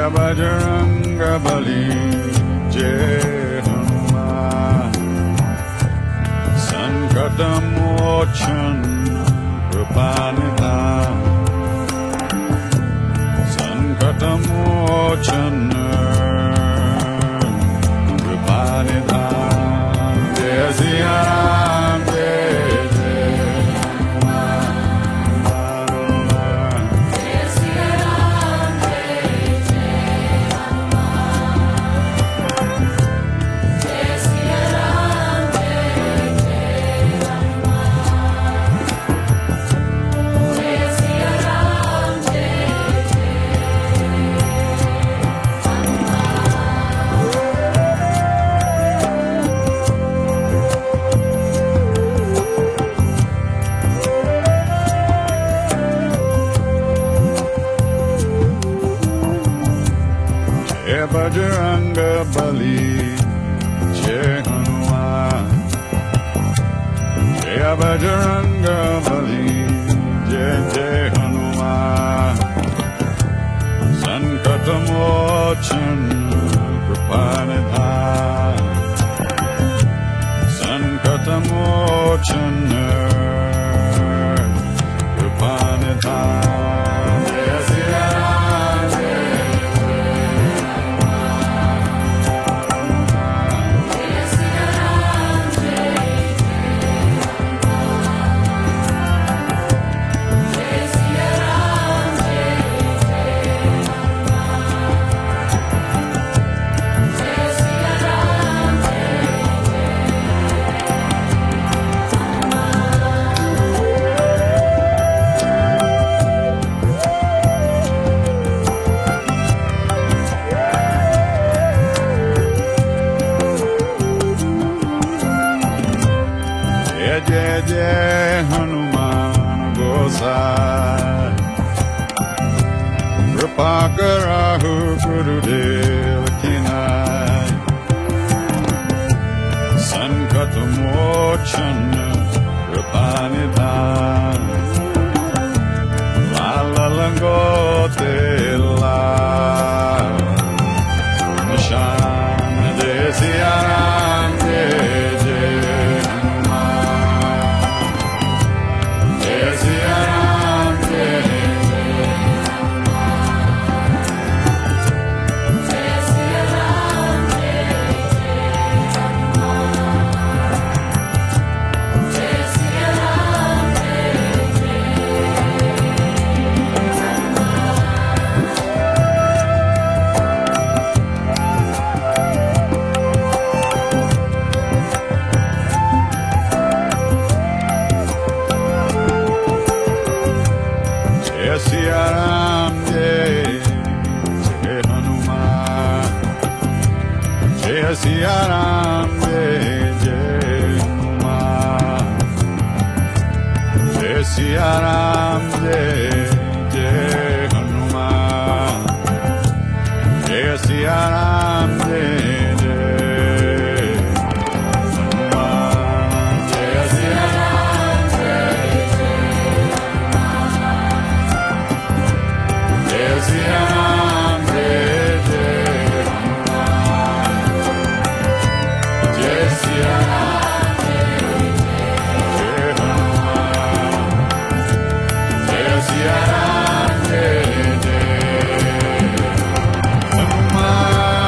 Bajranga Bali Jai Hanuman Sankatamochan Kripanidham Sankatamochan Kripanidham Jai Siya Ram Jai Bajranga Bali Jai Hanuman Jai Bajranga Bali Jai Jai Hanuman Sankatamochan Kripanidham Sankatamochan Kripanidham Jai Siya Ram Jai Jai Hanuman Gosai Kripakarahu Gurudev Kinai Sankatamochan Kripanidham Lalalangote La Nishan Jai Siya Ram Jai Jai Jai Siya Ram Jai Jai Hanuman Jai Siya Ram Jai Jai Hanuman Jai Siya Ram Jai Jai Hanuman Jai Siya Ram Jai Jai Hanuman Jai Siya Ram Jai Siya Ram Jai Jai Hanuman Jai Siya Ram Jai Hanuman Jai Siya Ram Jai Jai Hanuman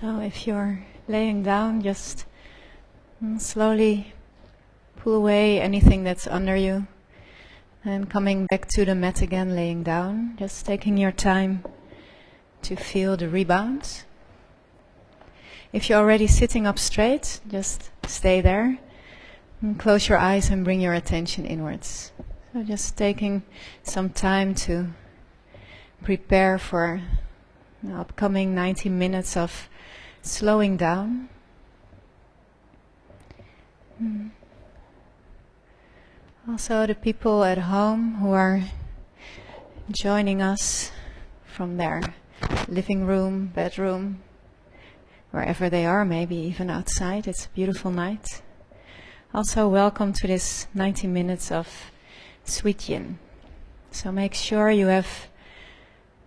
So if you're laying down, just slowly pull away anything that's under you. And coming back to the mat again, laying down, just taking your time to feel the rebound. If you're already sitting up straight, just stay there. And close your eyes and bring your attention inwards. So just taking some time to prepare for the upcoming 90 minutes of slowing down. Also the people at home who are joining us from their living room, bedroom, wherever they are, maybe even outside. It's a beautiful night. Also welcome to this 90 minutes of Sweet Yin. So make sure you have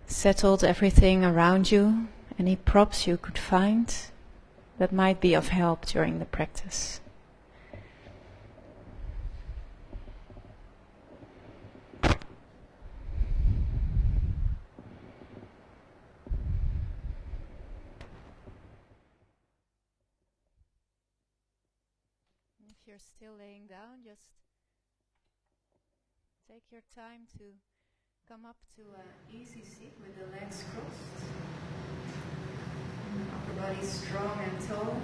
settled everything around you, any props you could find that might be of help during the practice. If you're still laying down, just take your time to come up to an easy seat with the legs crossed. Upper body strong and tall.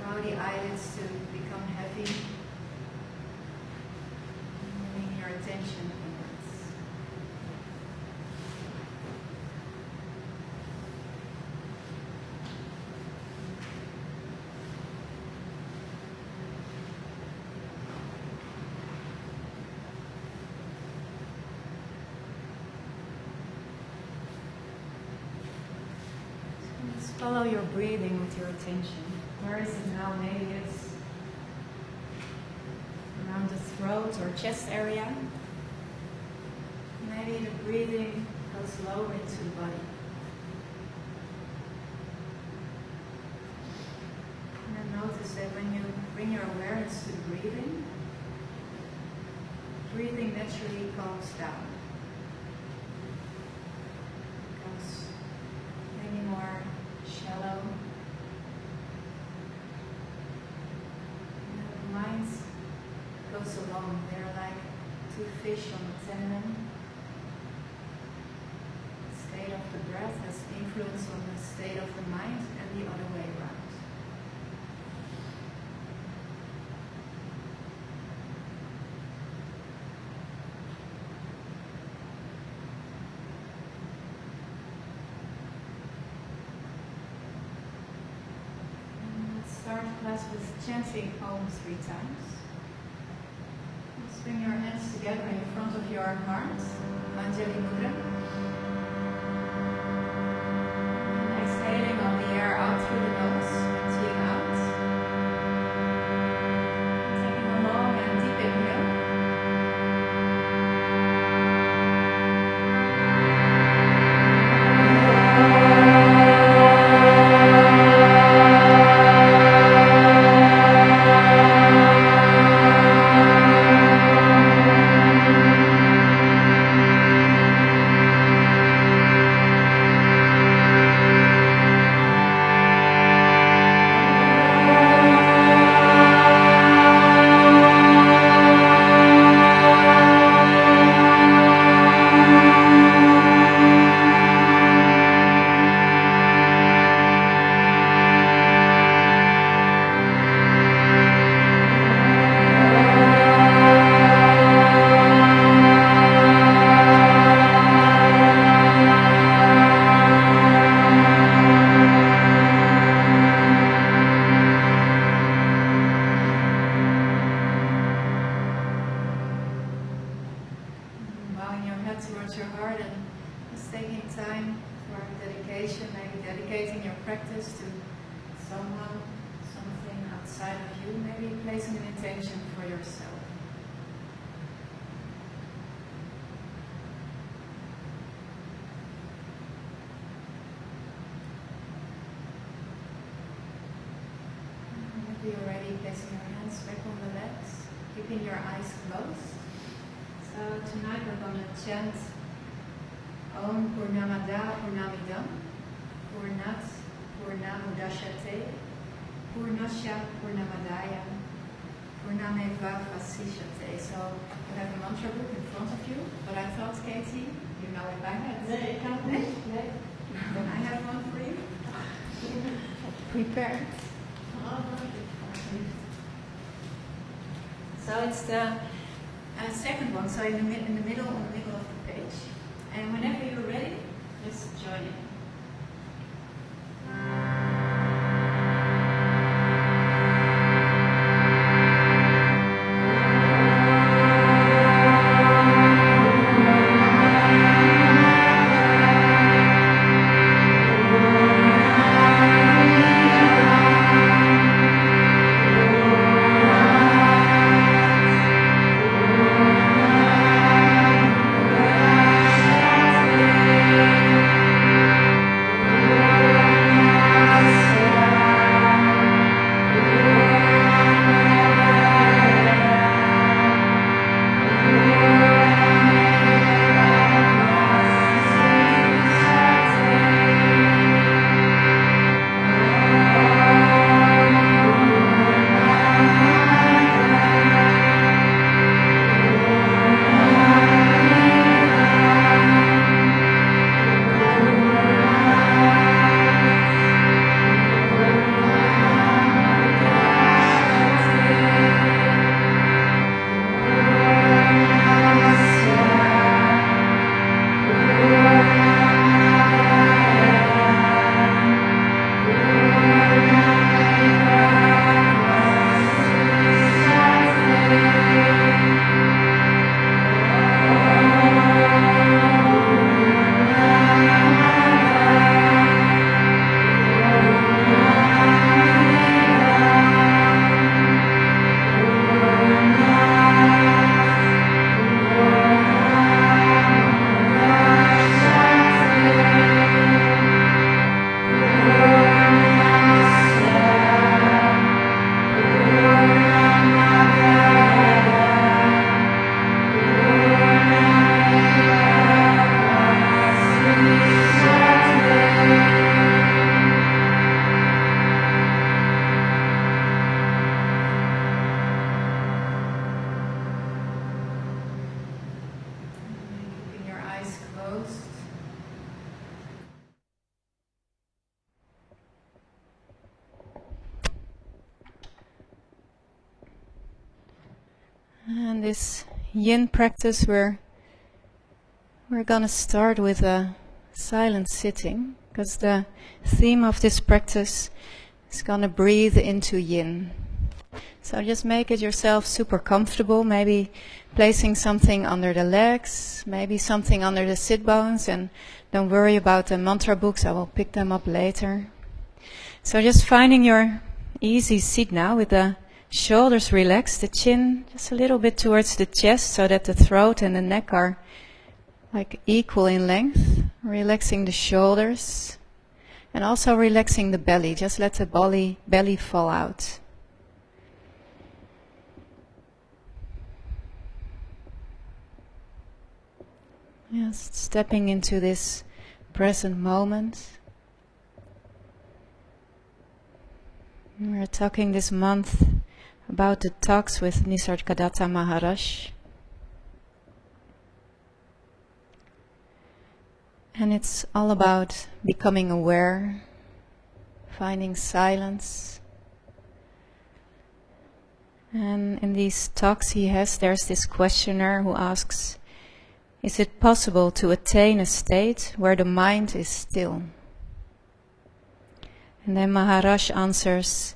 Allow the eyelids to become heavy. Bring your attention inwards. Follow your breathing with your attention. Where is it now? Maybe it's around the throat or chest area. Maybe the breathing goes lower into the body. And then notice that when you bring your awareness to the breathing, breathing naturally calms down. It becomes maybe more shallow. And the mind goes along. They're like two fish on a tendon. The state of the breath has influence on the state of the mind and the other way around. Start class with chanting Om 3 times. Let's bring your hands together in front of your heart, Anjali Mudra. And exhaling all the air out through the nose, emptying out. Taking a long and deep inhale. You're ready, placing your hands back on the legs, keeping your eyes closed. So tonight we're going to chant Om Purnamada Purnamidam Purnat Purnamudashate Purnasya Purnamadaya Purnameva Vasishate. So you have a mantra book in front of you, but I thought, Katie, you know it by heart. Then I have one for you. Prepared. So it's the second one, so in the middle of the page. And whenever you're ready, just join in. And this yin practice, we're gonna start with a silent sitting, because the theme of this practice is gonna breathe into yin. So just make it yourself super comfortable, maybe placing something under the legs, maybe something under the sit bones, and don't worry about the mantra books, I will pick them up later. So just finding your easy seat now with the shoulders relaxed, the chin just a little bit towards the chest so that the throat and the neck are like equal in length. Relaxing the shoulders and also relaxing the belly. Just let the belly fall out. Just stepping into this present moment. We're talking this month about the talks with Nisargadatta Maharaj. And it's all about becoming aware, finding silence. And in these talks there's this questioner who asks, is it possible to attain a state where the mind is still? And then Maharaj answers,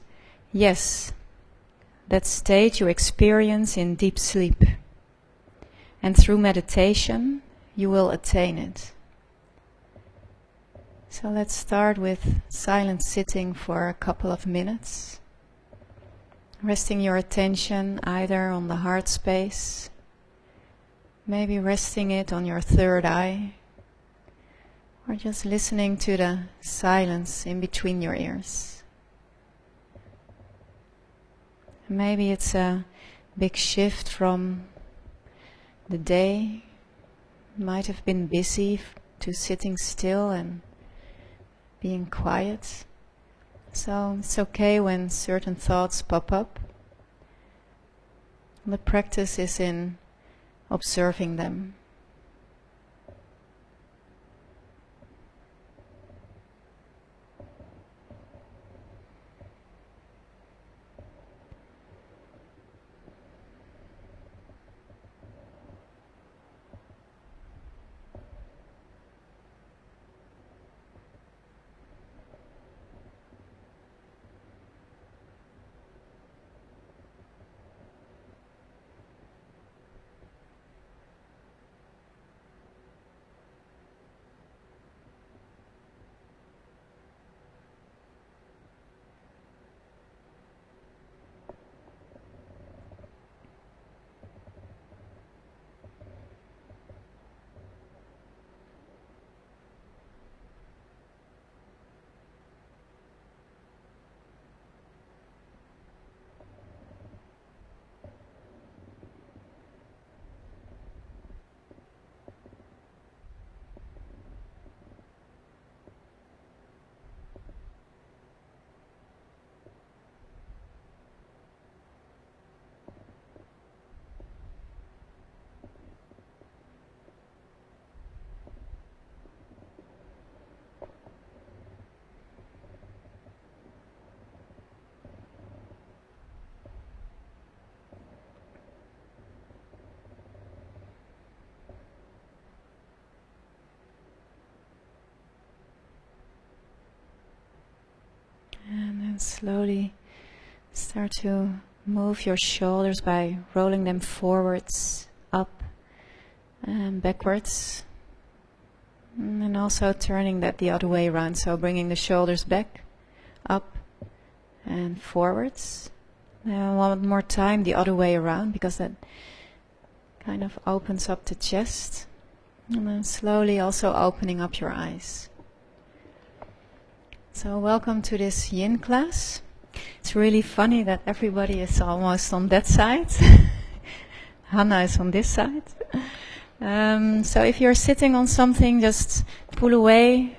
yes, that state you experience in deep sleep. And through meditation, you will attain it. So let's start with silent sitting for a couple of minutes. Resting your attention either on the heart space, maybe resting it on your third eye, or just listening to the silence in between your ears. Maybe it's a big shift from the day. Might have been busy to sitting still and being quiet. So it's okay when certain thoughts pop up. The practice is in observing them. And then slowly start to move your shoulders by rolling them forwards, up and backwards. And then also turning that the other way around, so bringing the shoulders back, up and forwards. Now one more time the other way around, because that kind of opens up the chest. And then slowly also opening up your eyes. So welcome to this yin class. It's really funny that everybody is almost on that side. Hannah is on this side. So if you're sitting on something, just pull away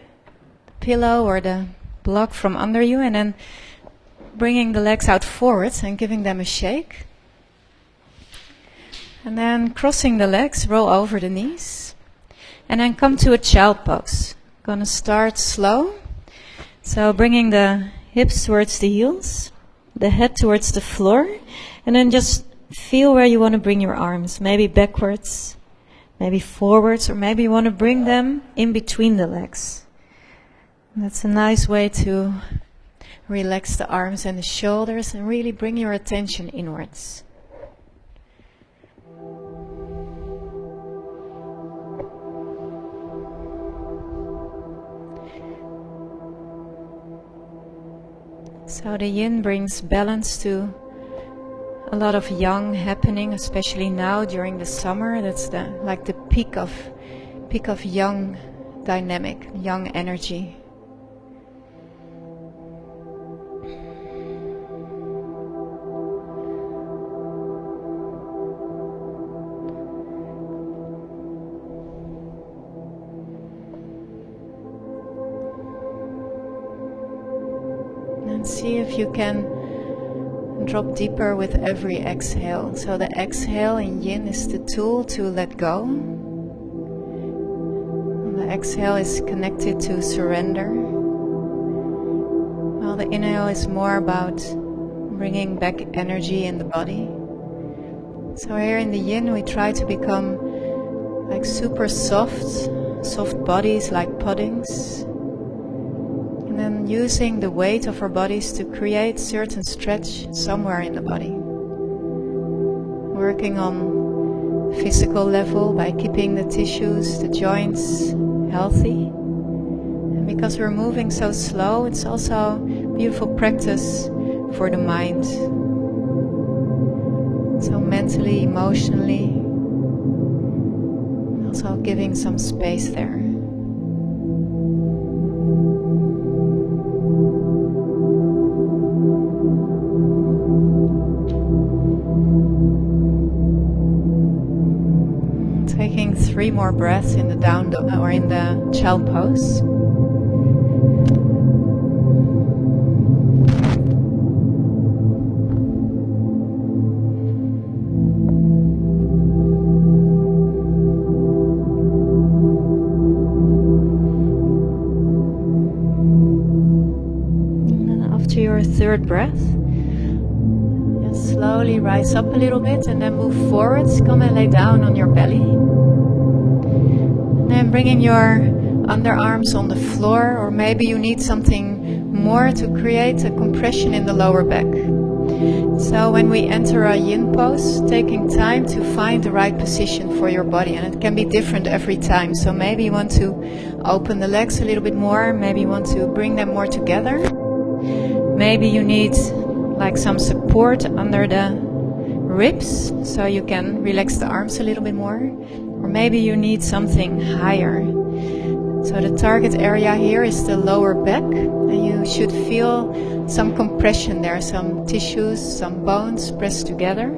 the pillow or the block from under you, and then bringing the legs out forwards and giving them a shake. And then crossing the legs, roll over the knees. And then come to a child pose. Gonna start slow. So bringing the hips towards the heels, the head towards the floor, and then just feel where you want to bring your arms. Maybe backwards, maybe forwards, or maybe you want to bring them in between the legs. And that's a nice way to relax the arms and the shoulders and really bring your attention inwards. So the yin brings balance to a lot of yang happening, especially now during the summer. That's the peak of yang dynamic, yang energy. See if you can drop deeper with every exhale. So the exhale in yin is the tool to let go. And the exhale is connected to surrender, while the inhale is more about bringing back energy in the body. So here in the yin we try to become like super soft bodies like puddings. And then using the weight of our bodies to create certain stretch somewhere in the body. Working on physical level by keeping the tissues, the joints healthy. And because we're moving so slow, it's also beautiful practice for the mind. So mentally, emotionally, also giving some space there. Taking 3 3 more breaths in the down dog or in the child pose. Your third breath, and slowly rise up a little bit and then move forwards. Come and lay down on your belly, and then bringing your underarms on the floor, or maybe you need something more to create a compression in the lower back. So when we enter a yin pose, taking time to find the right position for your body, and it can be different every time. So maybe you want to open the legs a little bit more, maybe you want to bring them more together. Maybe you need like some support under the ribs so you can relax the arms a little bit more. Or maybe you need something higher. So the target area here is the lower back, and you should feel some compression there, some tissues, some bones pressed together.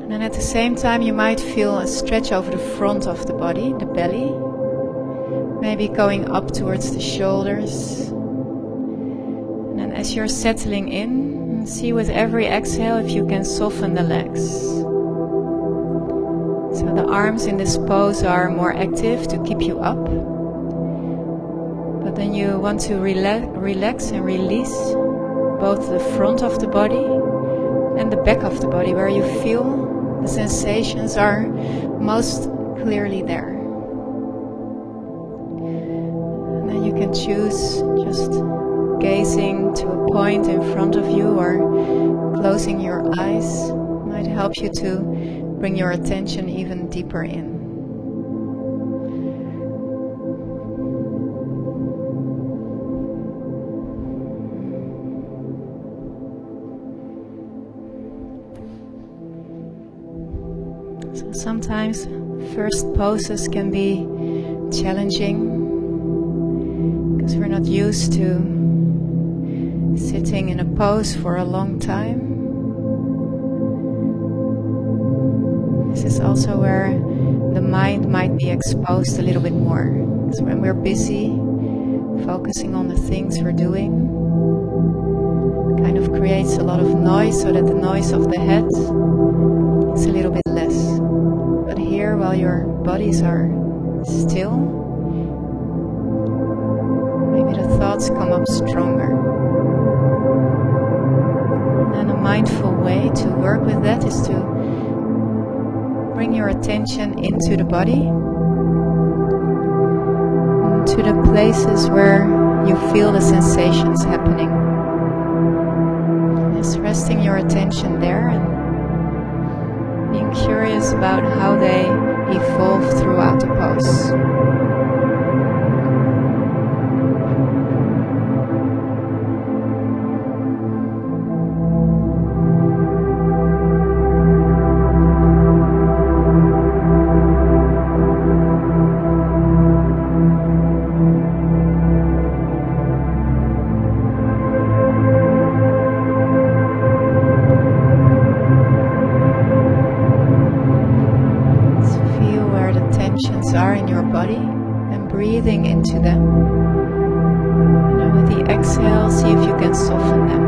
And then at the same time you might feel a stretch over the front of the body, the belly. Maybe going up towards the shoulders. And as you're settling in, see with every exhale if you can soften the legs. So the arms in this pose are more active to keep you up. But then you want to relax and release both the front of the body and the back of the body, where you feel the sensations are most clearly there. And then you can choose just gazing to a point in front of you, or closing your eyes might help you to bring your attention even deeper in. So sometimes first poses can be challenging because we're not used to sitting in a pose for a long time. This is also where the mind might be exposed a little bit more. Because when we're busy focusing on the things we're doing, it kind of creates a lot of noise, so that the noise of the head is a little bit less. But here, while your bodies are still, maybe the thoughts come up stronger. And a mindful way to work with that is to bring your attention into the body, to the places where you feel the sensations happening. Just resting your attention there and being curious about how they evolve throughout the pose. Are in your body and breathing into them. And then with the exhale, see if you can soften them.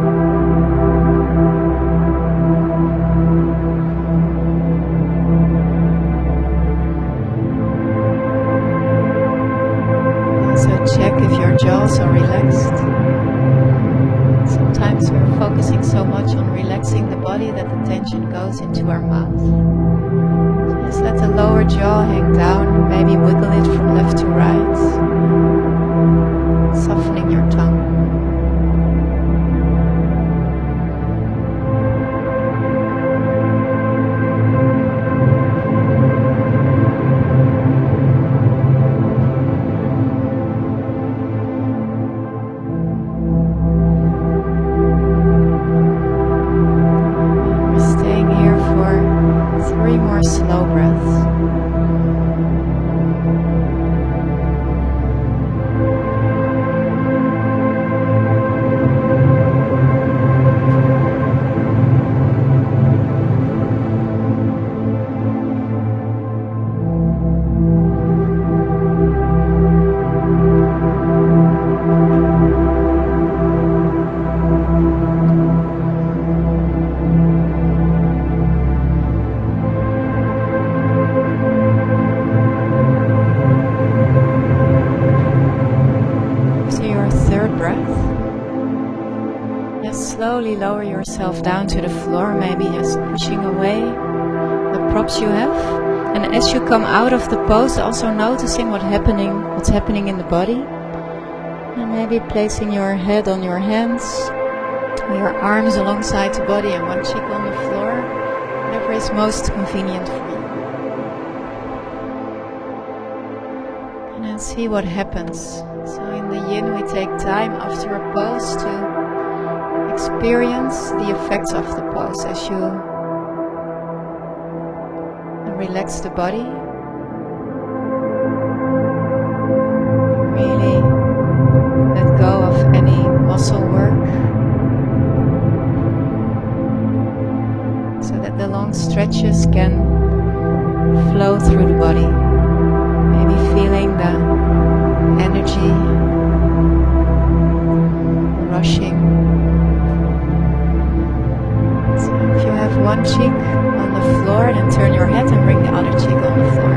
Also check if your jaws are relaxed. Sometimes we're focusing so much on relaxing the body that the tension goes into our mouth. Just let the lower jaw hang down, maybe wiggle it from left to right, softening your tongue. We're staying here for 3 more slow breaths. third breath. Just slowly lower yourself down to the floor, maybe just pushing away the props you have. And as you come out of the pose, also noticing what's happening in the body. And maybe placing your head on your hands, your arms alongside the body and one cheek on the floor, whatever is most convenient for you. And then see what happens. So in the yin we take time after a pose to experience the effects of the pose as you relax the body. Really let go of any muscle work so that the long stretches can flow through the body. Maybe feeling the energy rushing. So if you have one cheek on the floor, then turn your head and bring the other cheek on the floor.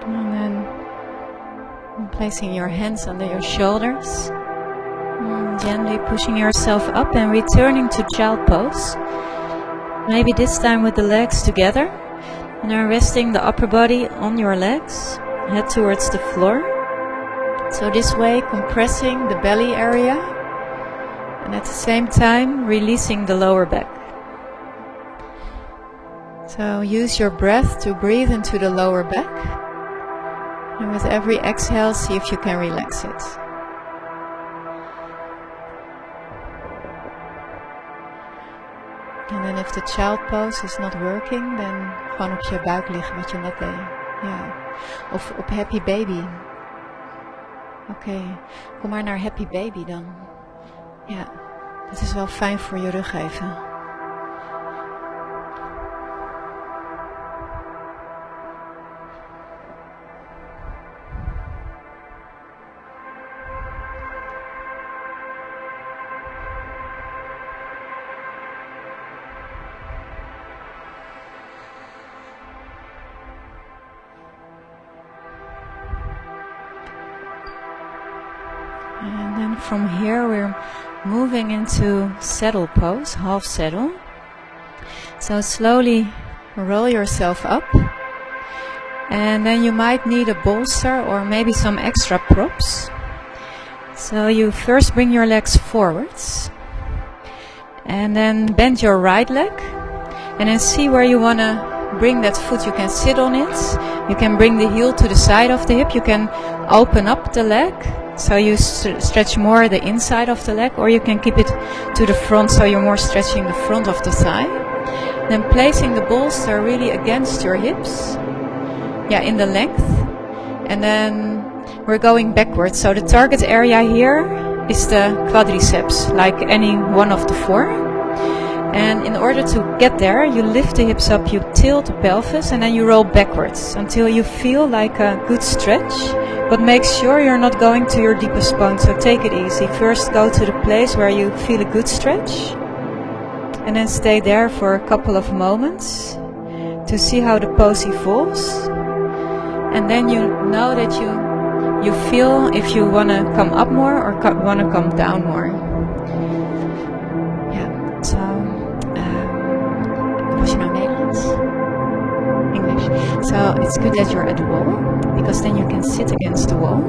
And then placing your hands under your shoulders, gently pushing yourself up and returning to child pose. Maybe this time with the legs together, and then resting the upper body on your legs, head towards the floor. So this way compressing the belly area and at the same time releasing the lower back. So use your breath to breathe into the lower back. And with every exhale, see if you can relax it. En dan if the child pose is not working, dan gewoon op je buik liggen wat je net deed. Ja. Of op happy baby. Oké, kom maar naar happy baby dan. Ja, dat is wel fijn voor je rug even. And then from here we're moving into saddle pose, half saddle. So slowly roll yourself up. And then you might need a bolster or maybe some extra props. So you first bring your legs forwards. And then bend your right leg. And then see where you want to bring that foot. You can sit on it. You can bring the heel to the side of the hip. You can open up the leg. So you stretch more the inside of the leg, or you can keep it to the front so you're more stretching the front of the thigh. Then placing the bolster really against your hips, in the length. And then we're going backwards. So the target area here is the quadriceps, like any one of the four. And in order to get there, you lift the hips up, you tilt the pelvis, and then you roll backwards until you feel like a good stretch. But make sure you're not going to your deepest point, so take it easy. First go to the place where you feel a good stretch. And then stay there for a couple of moments to see how the pose evolves. And then you know that you feel if you want to come up more or want to come down more. So, was je nou Nederlands? English. So it's good that you're at the wall, because then you can sit against the wall.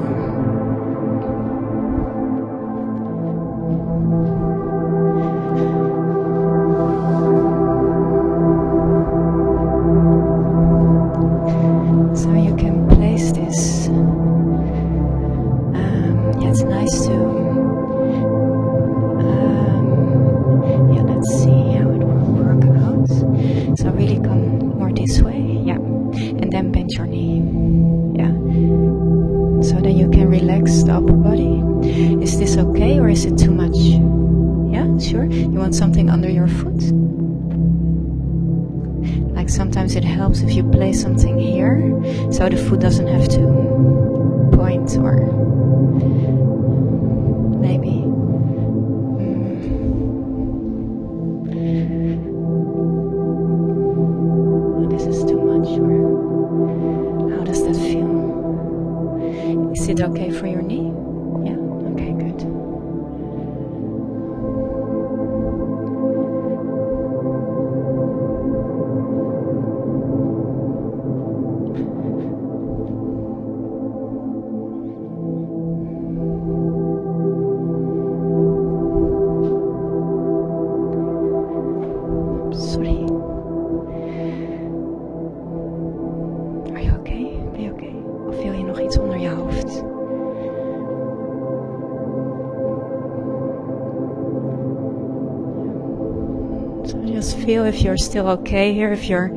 relax the upper body. Is this okay or is it too much? Yeah, sure. You want something under your foot? Like sometimes it helps if you place something here, so the foot doesn't have to point, or maybe. This is too much, or how does that feel? Is it okay for your knee? Yeah, okay, good. Sorry. Are you okay? Ben je oké? Of wil je nog iets onder je hoofd? So just feel if you're still okay here, if you're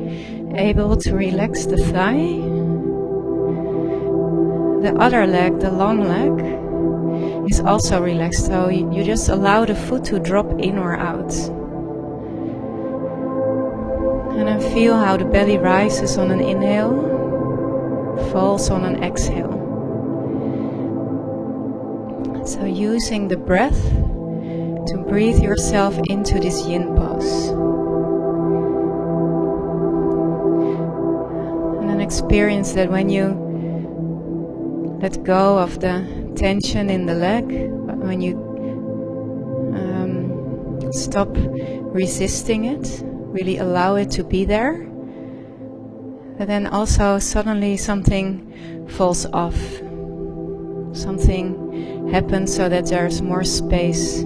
able to relax the thigh. The other leg, the long leg, is also relaxed, so you just allow the foot to drop in or out. And then feel how the belly rises on an inhale, falls on an exhale. So using the breath to breathe yourself into this yin pose. And then experience that when you let go of the tension in the leg, when you stop resisting it, really allow it to be there. But then also suddenly something falls off. Something happens so that there's more space.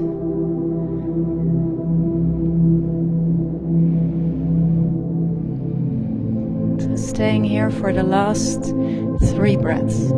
So staying here for the last 3 breaths.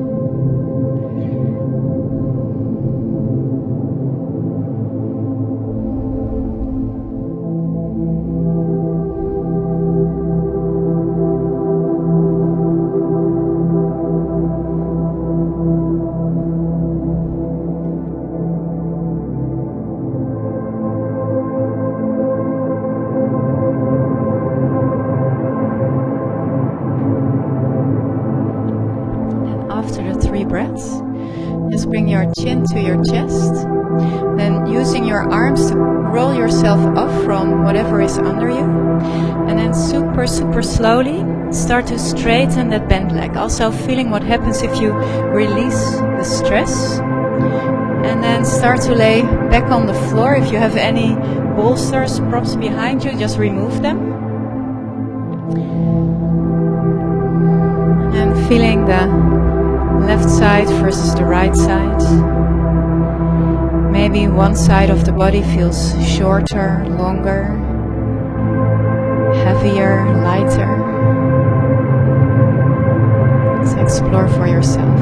Breaths. Just bring your chin to your chest. Then using your arms to roll yourself up from whatever is under you. And then super slowly start to straighten that bent leg. Also feeling what happens if you release the stress. And then start to lay back on the floor. If you have any bolsters, props behind you, just remove them. And then feeling the left side versus the right side. Maybe one side of the body feels shorter, longer, heavier, lighter. So explore for yourself.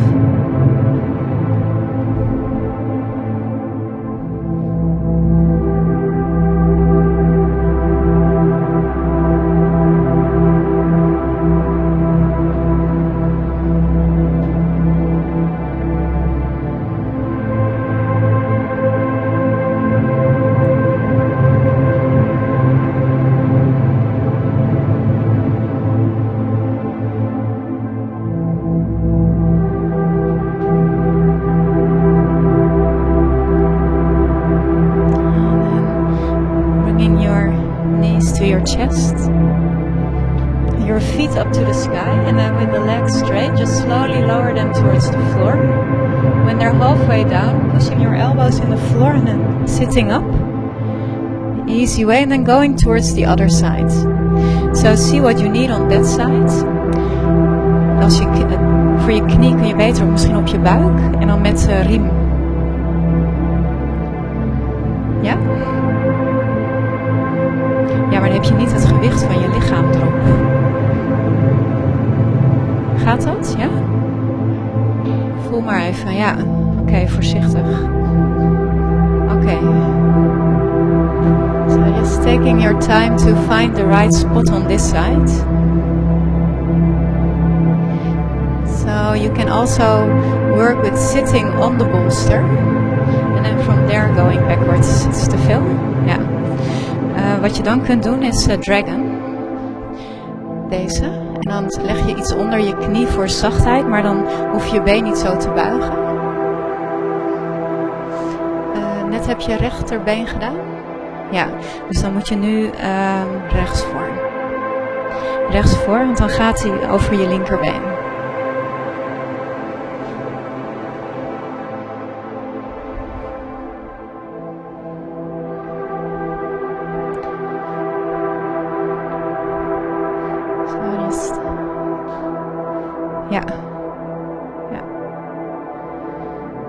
Chest, your feet up to the sky, and then with the legs straight, just slowly lower them towards the floor. When they're halfway down, pushing your elbows in the floor and then sitting up. Easy way, and then going towards the other side. So see what you need on that side. Als je voor je knie kun je beter misschien op je buik en dan met riem. Ja? Ja, maar dan heb je niet het gewicht van je lichaam erop. Gaat dat? Ja? Voel maar even. Ja, oké, voorzichtig. Oké. So just taking your time to find the right spot on this side. So you can also work with sitting on the bolster. En then from there going backwards. Is te veel? Ja. Wat je dan kunt doen is dragon. Deze. En dan leg je iets onder je knie voor zachtheid. Maar dan hoef je je been niet zo te buigen. Net heb je rechterbeen gedaan. Ja. Dus dan moet je nu rechtsvoor. Rechtsvoor. Want dan gaat hij over je linkerbeen.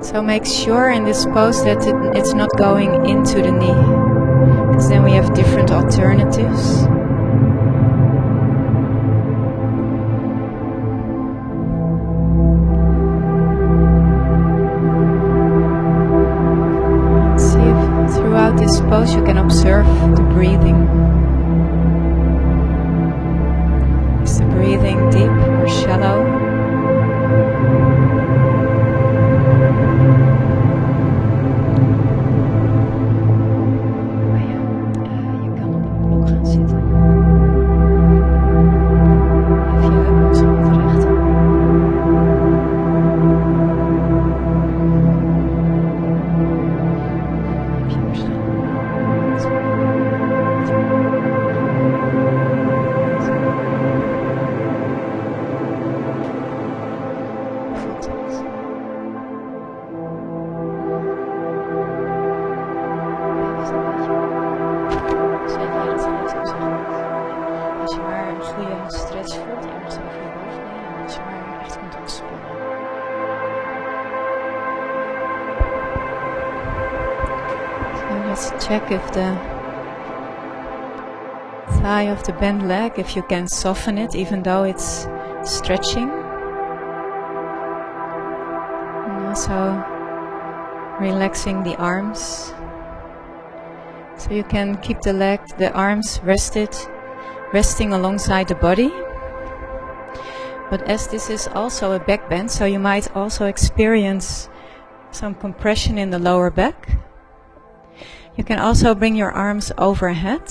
So make sure in this pose that it's not going into the knee, because then we have different alternatives. See if throughout this pose you can observe the breathing. Is the breathing deep or shallow? Check if the thigh of the bent leg, if you can soften it even though it's stretching. And also relaxing the arms. So you can keep the arms resting alongside the body. But as this is also a back bend, so you might also experience some compression in the lower back. You can also bring your arms overhead.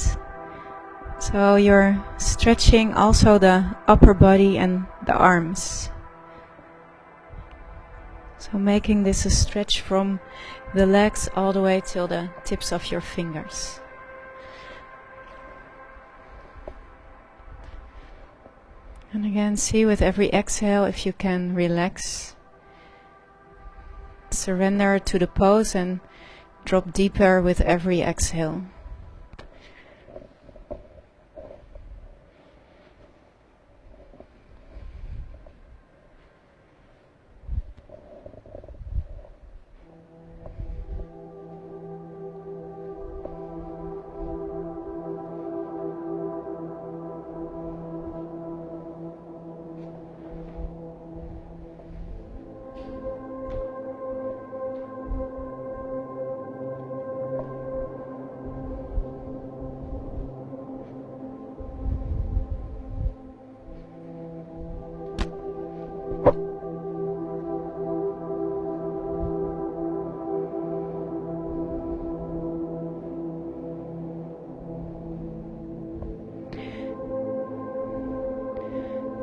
So you're stretching also the upper body and the arms. So making this a stretch from the legs all the way till the tips of your fingers. And again, see with every exhale if you can relax. Surrender to the pose and drop deeper with every exhale.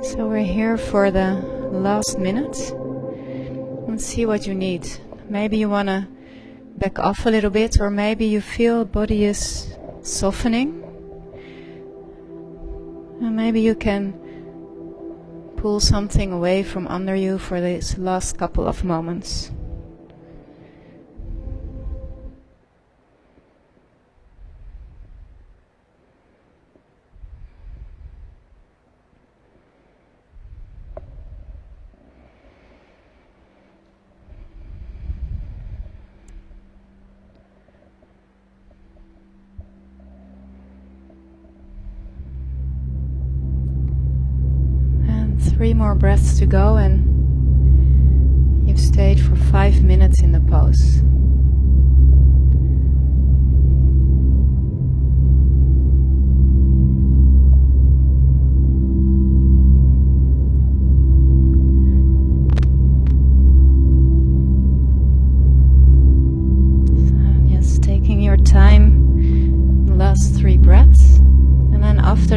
So we're here for the last minute. Let's see what you need. Maybe you want to back off a little bit, or maybe you feel body is softening. And maybe you can pull something away from under you for this last couple of moments. Three more breaths to go, and you've stayed for 5 minutes in the pose.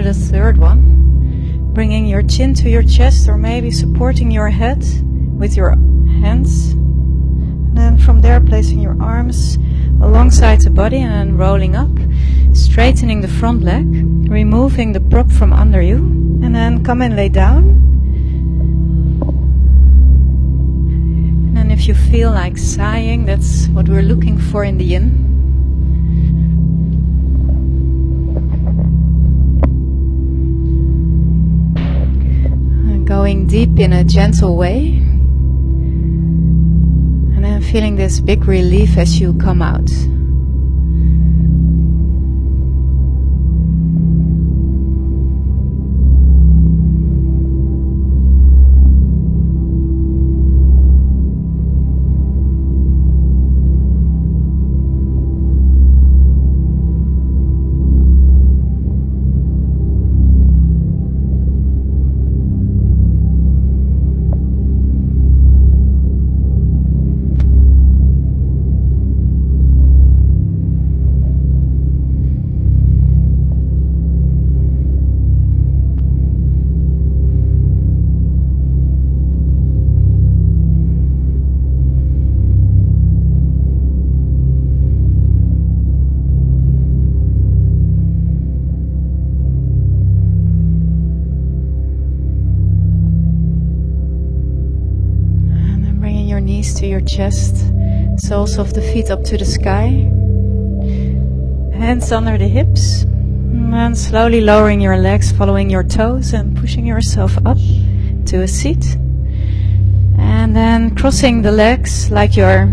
after the third one, bringing your chin to your chest or maybe supporting your head with your hands. And then from there placing your arms alongside the body and then rolling up, straightening the front leg, removing the prop from under you, and then come and lay down. And then if you feel like sighing, that's what we're looking for in the yin. And going deep in a gentle way. And then feeling this big relief as you come out. To your chest, soles of the feet up to the sky, hands under the hips, and slowly lowering your legs, following your toes and pushing yourself up to a seat, and then crossing the legs like you're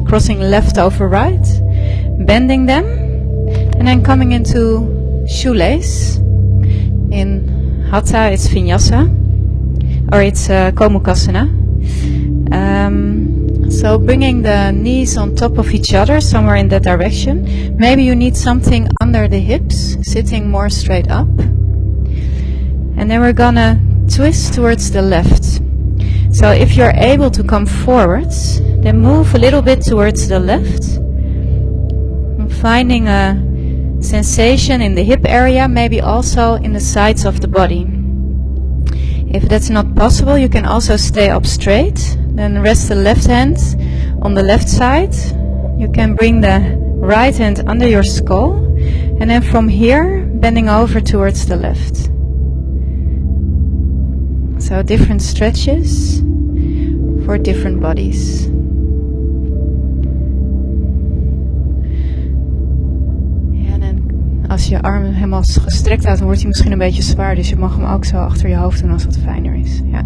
crossing left over right, bending them, and then coming into shoelace. In Hatha it's Vinyasa, or it's Gomukhasana. So bringing the knees on top of each other, somewhere in that direction. Maybe you need something under the hips, sitting more straight up. And then we're gonna twist towards the left. So if you're able to come forwards, then move a little bit towards the left. And finding a sensation in the hip area, maybe also in the sides of the body. If that's not possible, you can also stay up straight. Then rest the left hand on the left side. You can bring the right hand under your skull. And then from here, bending over towards the left. So different stretches for different bodies. Als je je arm helemaal gestrekt houdt, dan wordt hij misschien een beetje zwaar. Dus je mag hem ook zo achter je hoofd doen als dat fijner is. Ja.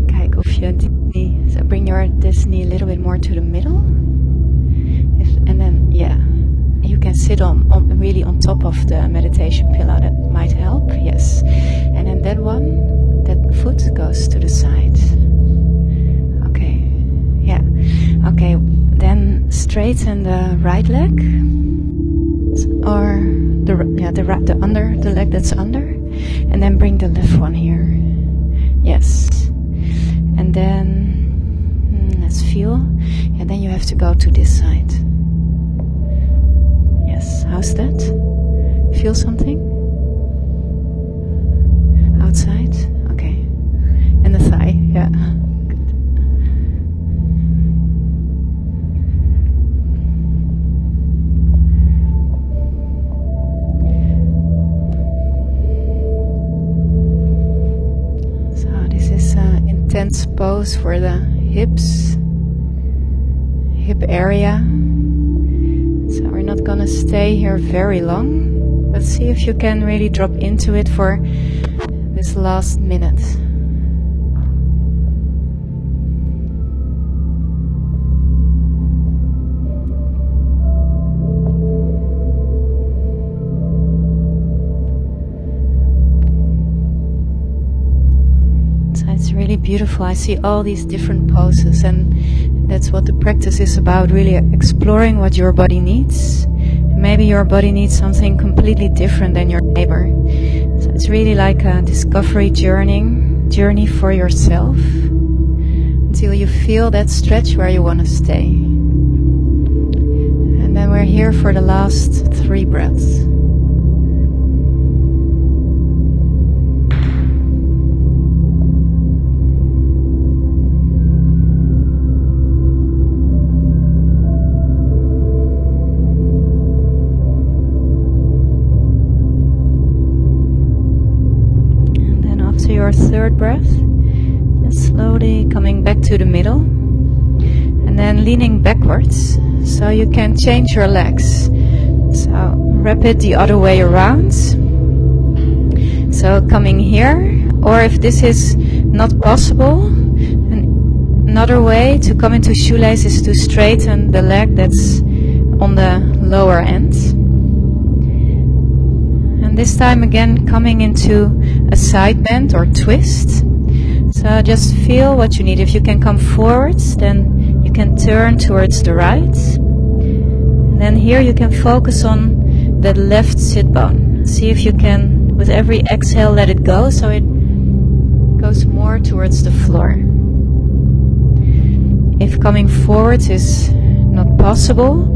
Kijk of je die knee, so bring this knee a little bit more to the middle. And then, yeah, you can sit really on top of the meditation pillow. That might help, yes. And then that foot goes to the side. Okay, then straighten the right leg, or the leg that's under, and then bring the left one here. Yes, and then let's feel, and then you have to go to this side. Yes, how's that? Feel something? Outside? Okay, and the thigh, yeah. Intense pose for the hips, hip area. So we're not gonna stay here very long, but see if you can really drop into it for this last minute. It's really beautiful. I see all these different poses, and that's what the practice is about, really exploring what your body needs. Maybe your body needs something completely different than your neighbor. So it's really like a discovery journey for yourself, until you feel that stretch where you want to stay. And then we're here for the last 3 breaths. Your 3rd breath, just slowly coming back to the middle and then leaning backwards so you can change your legs. So wrap it the other way around. So coming here, or if this is not possible, another way to come into shoelace is to straighten the leg that's on the lower end. And this time again coming into a side bend or twist. So just feel what you need. If you can come forwards, then you can turn towards the right. And then here you can focus on the left sit bone. See if you can, with every exhale, let it go so it goes more towards the floor. If coming forwards is not possible,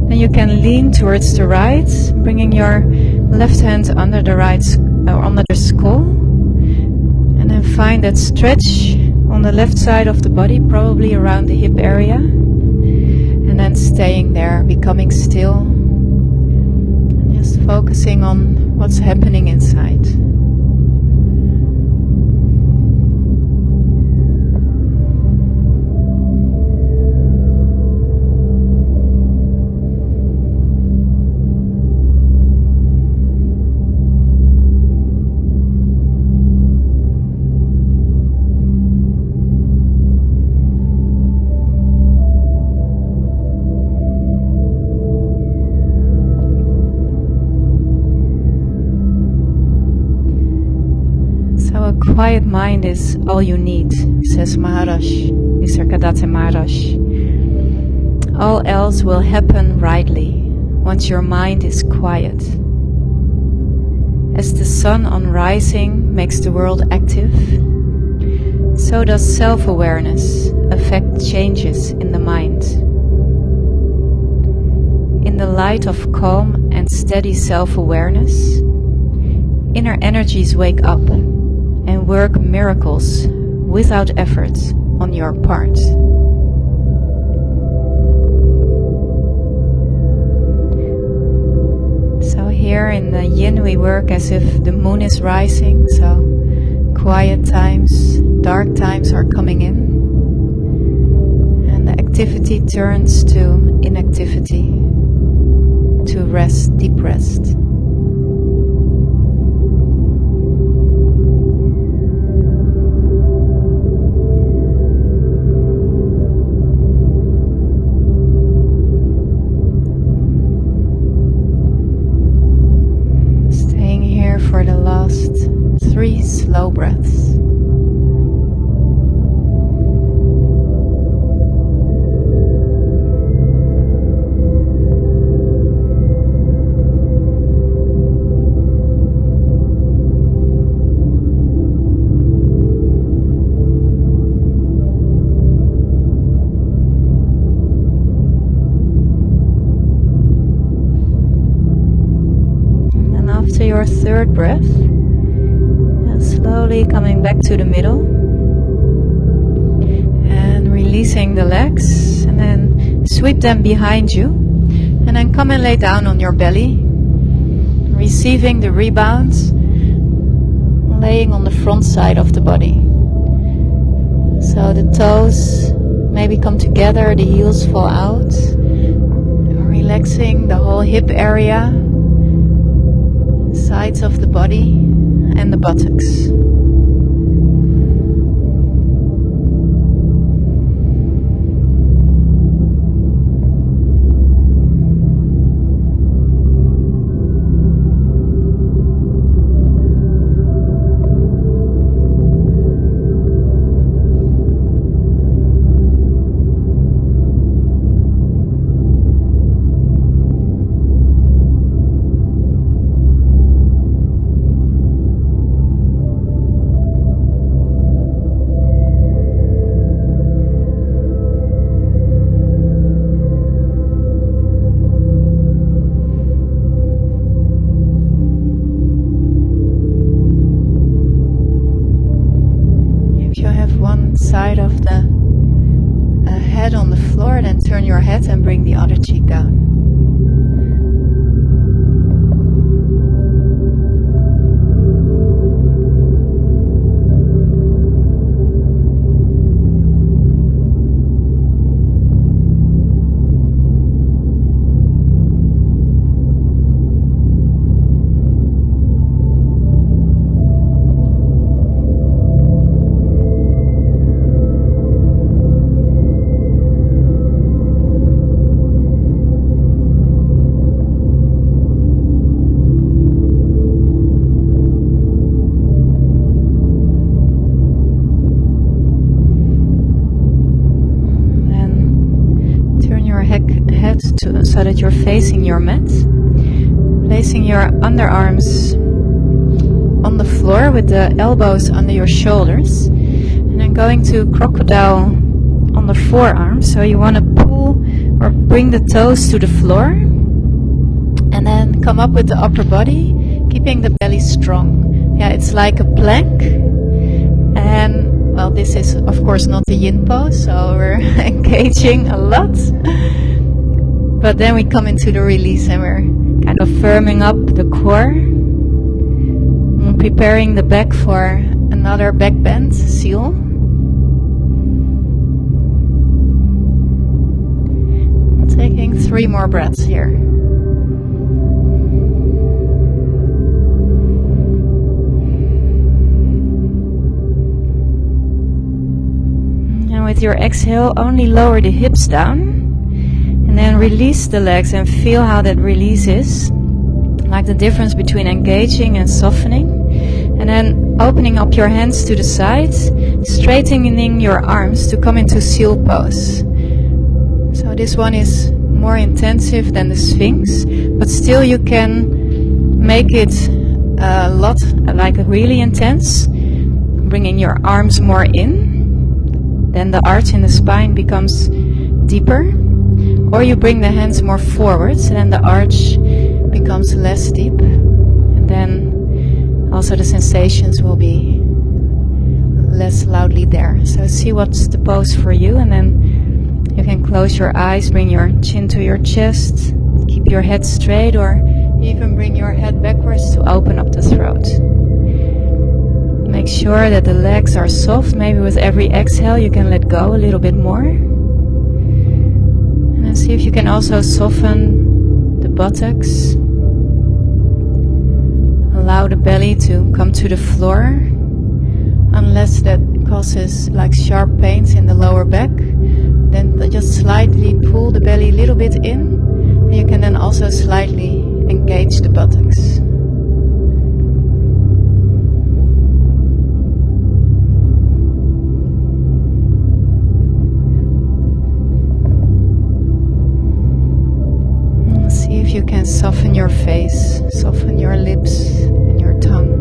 then you can lean towards the right, bringing your left hand under the right or under the skull, and then find that stretch on the left side of the body, probably around the hip area, and then staying there, becoming still, and just focusing on what's happening inside. Quiet mind is all you need, says Maharaj, Nisargadatta Maharaj. All else will happen rightly once your mind is quiet. As the sun on rising makes the world active, so does self-awareness affect changes in the mind. In the light of calm and steady self-awareness, inner energies wake up and work miracles without effort on your part. So here in the yin we work as if the moon is rising, so quiet times, dark times are coming in, and the activity turns to inactivity, to rest, deep rest. For the last 3 slow breaths. And after your 3rd breath, slowly coming back to the middle and releasing the legs, and then sweep them behind you, and then come and lay down on your belly, receiving the rebound, laying on the front side of the body. So the toes maybe come together, the heels fall out, relaxing the whole hip area, sides of the body and the buttocks. other cheek down. So that you're facing your mat, placing your underarms on the floor with the elbows under your shoulders, and then going to crocodile on the forearms. So you want to pull or bring the toes to the floor, and then come up with the upper body, keeping the belly strong. Yeah, it's like a plank. And well, this is of course not the yin pose, so we're engaging a lot. But then we come into the release and we're kind of firming up the core, and preparing the back for another back bend, seal. Taking 3 more breaths here. And with your exhale, only lower the hips down. And then release the legs and feel how that release is. Like the difference between engaging and softening. And then opening up your hands to the sides, straightening your arms to come into seal pose. So this one is more intensive than the Sphinx, but still you can make it a lot, like really intense. Bringing your arms more in. Then the arch in the spine becomes deeper. Or you bring the hands more forwards, and then the arch becomes less deep. And then also the sensations will be less loudly there. So see what's the pose for you, and then you can close your eyes, bring your chin to your chest, keep your head straight, or even bring your head backwards to open up the throat. Make sure that the legs are soft. Maybe with every exhale you can let go a little bit more. And see if you can also soften the buttocks. Allow the belly to come to the floor, unless that causes like sharp pains in the lower back. Then just slightly pull the belly a little bit in, and you can then also slightly engage the buttocks. See if you can soften your face, soften your lips and your tongue.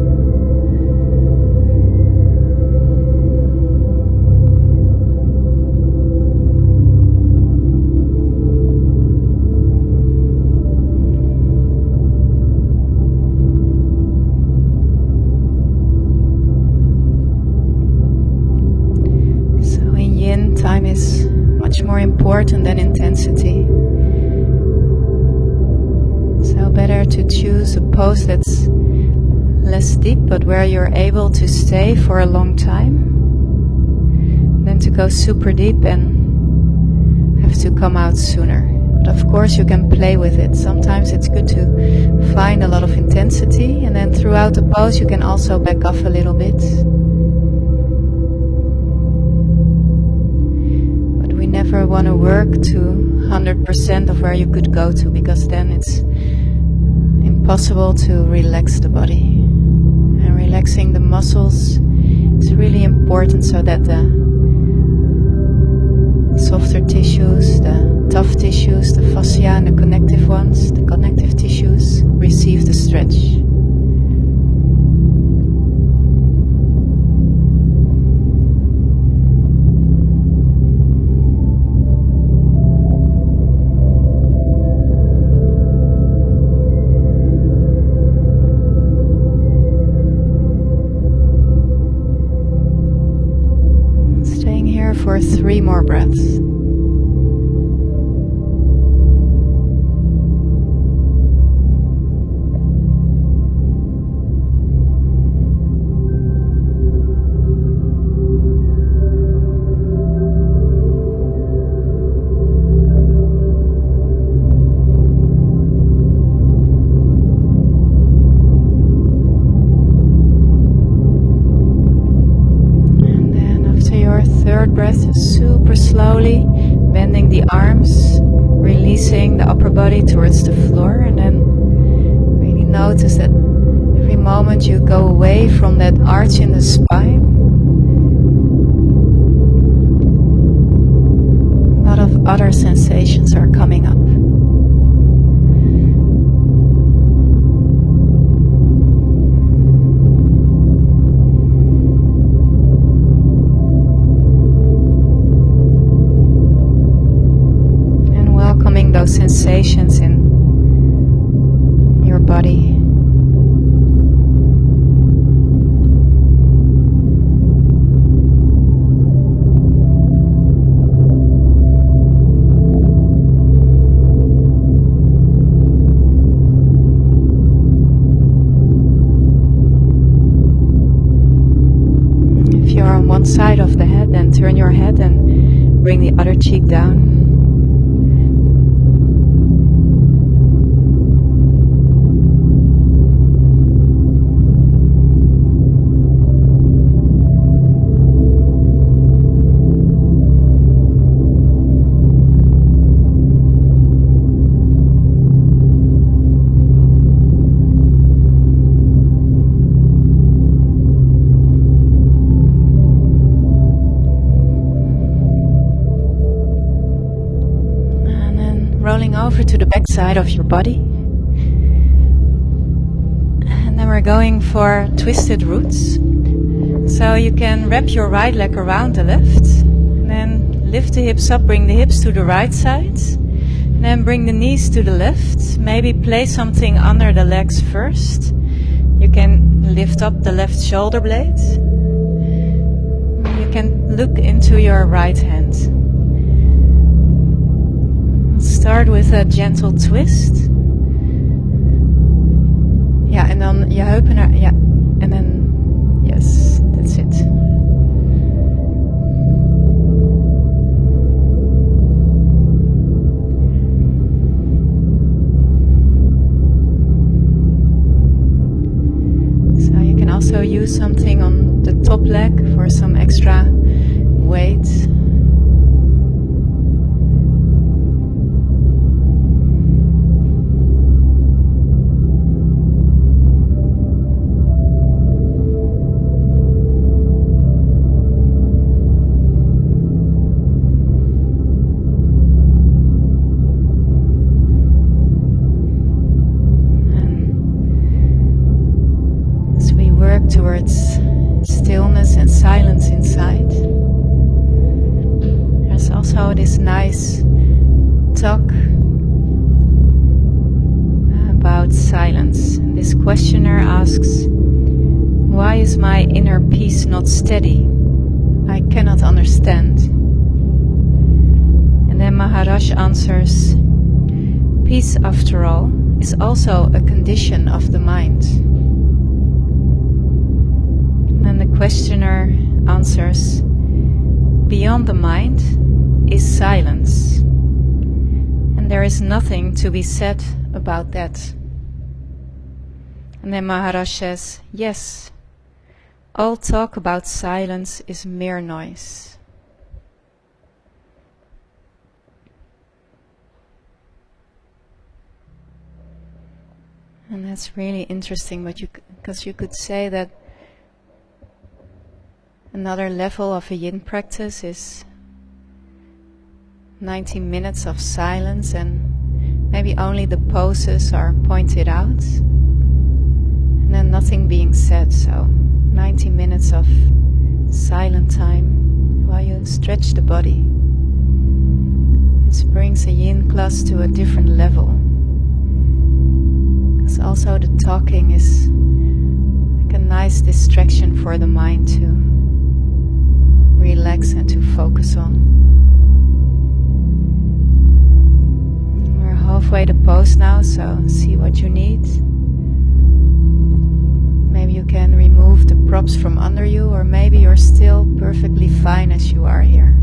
So in Yin, time is much more important than intensity. So better to choose a pose that's less deep, but where you're able to stay for a long time, than to go super deep and have to come out sooner. But of course you can play with it. Sometimes it's good to find a lot of intensity, and then throughout the pose you can also back off a little bit. But we never want to work to 100% of where you could go to, because then it's impossible to relax the body. And relaxing the muscles is really important, so that the softer tissues, the tough tissues, the fascia and the connective ones, the connective tissues, receive the stretch. For 3 more breaths. third breath, just super slowly bending the arms, releasing the upper body towards the floor, and then really notice that every moment you go away from that arch in the spine, a lot of other sensations are coming up. Those sensations in your body. If you're on one side of the head, then turn your head and bring the other cheek down. Rolling over to the back side of your body. And then we're going for twisted roots. So you can wrap your right leg around the left. And then lift the hips up, bring the hips to the right side. And then bring the knees to the left. Maybe place something under the legs first. You can lift up the left shoulder blade. You can look into your right hand. Start with a gentle twist. Yeah, and then je heupen naar, yeah, and then, yes, that's it. So you can also use something on the top leg for some extra weight. Towards stillness and silence inside. There's also this nice talk about silence. And this questioner asks, why is my inner peace not steady? I cannot understand. And then Maharaj answers, peace after all is also a condition of the mind. And the questioner answers, beyond the mind is silence, and there is nothing to be said about that. And then Maharaj says, yes, all talk about silence is mere noise. And that's really interesting, because you could say that another level of a yin practice is 90 minutes of silence, and maybe only the poses are pointed out and then nothing being said. So 90 minutes of silent time while you stretch the body. This brings a yin class to a different level, because also the talking is like a nice distraction for the mind to relax and to focus on. We're halfway the pose now, so see what you need. Maybe you can remove the props from under you, or maybe you're still perfectly fine as you are here.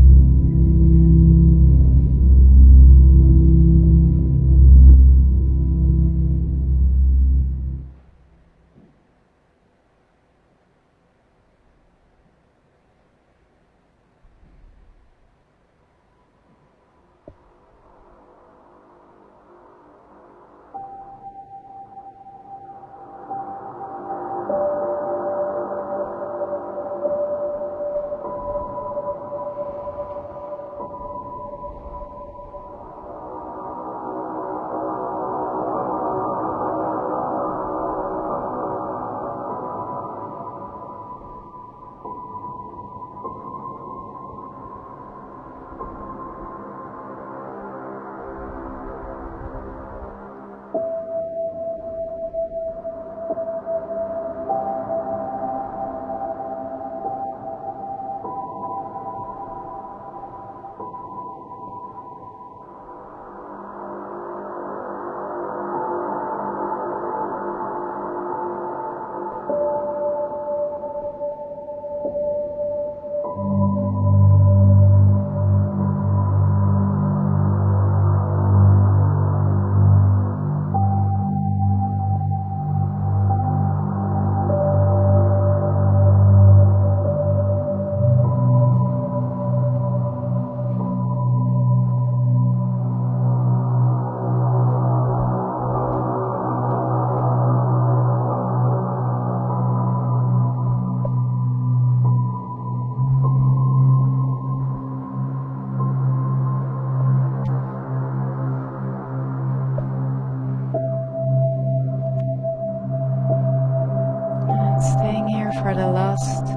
for the last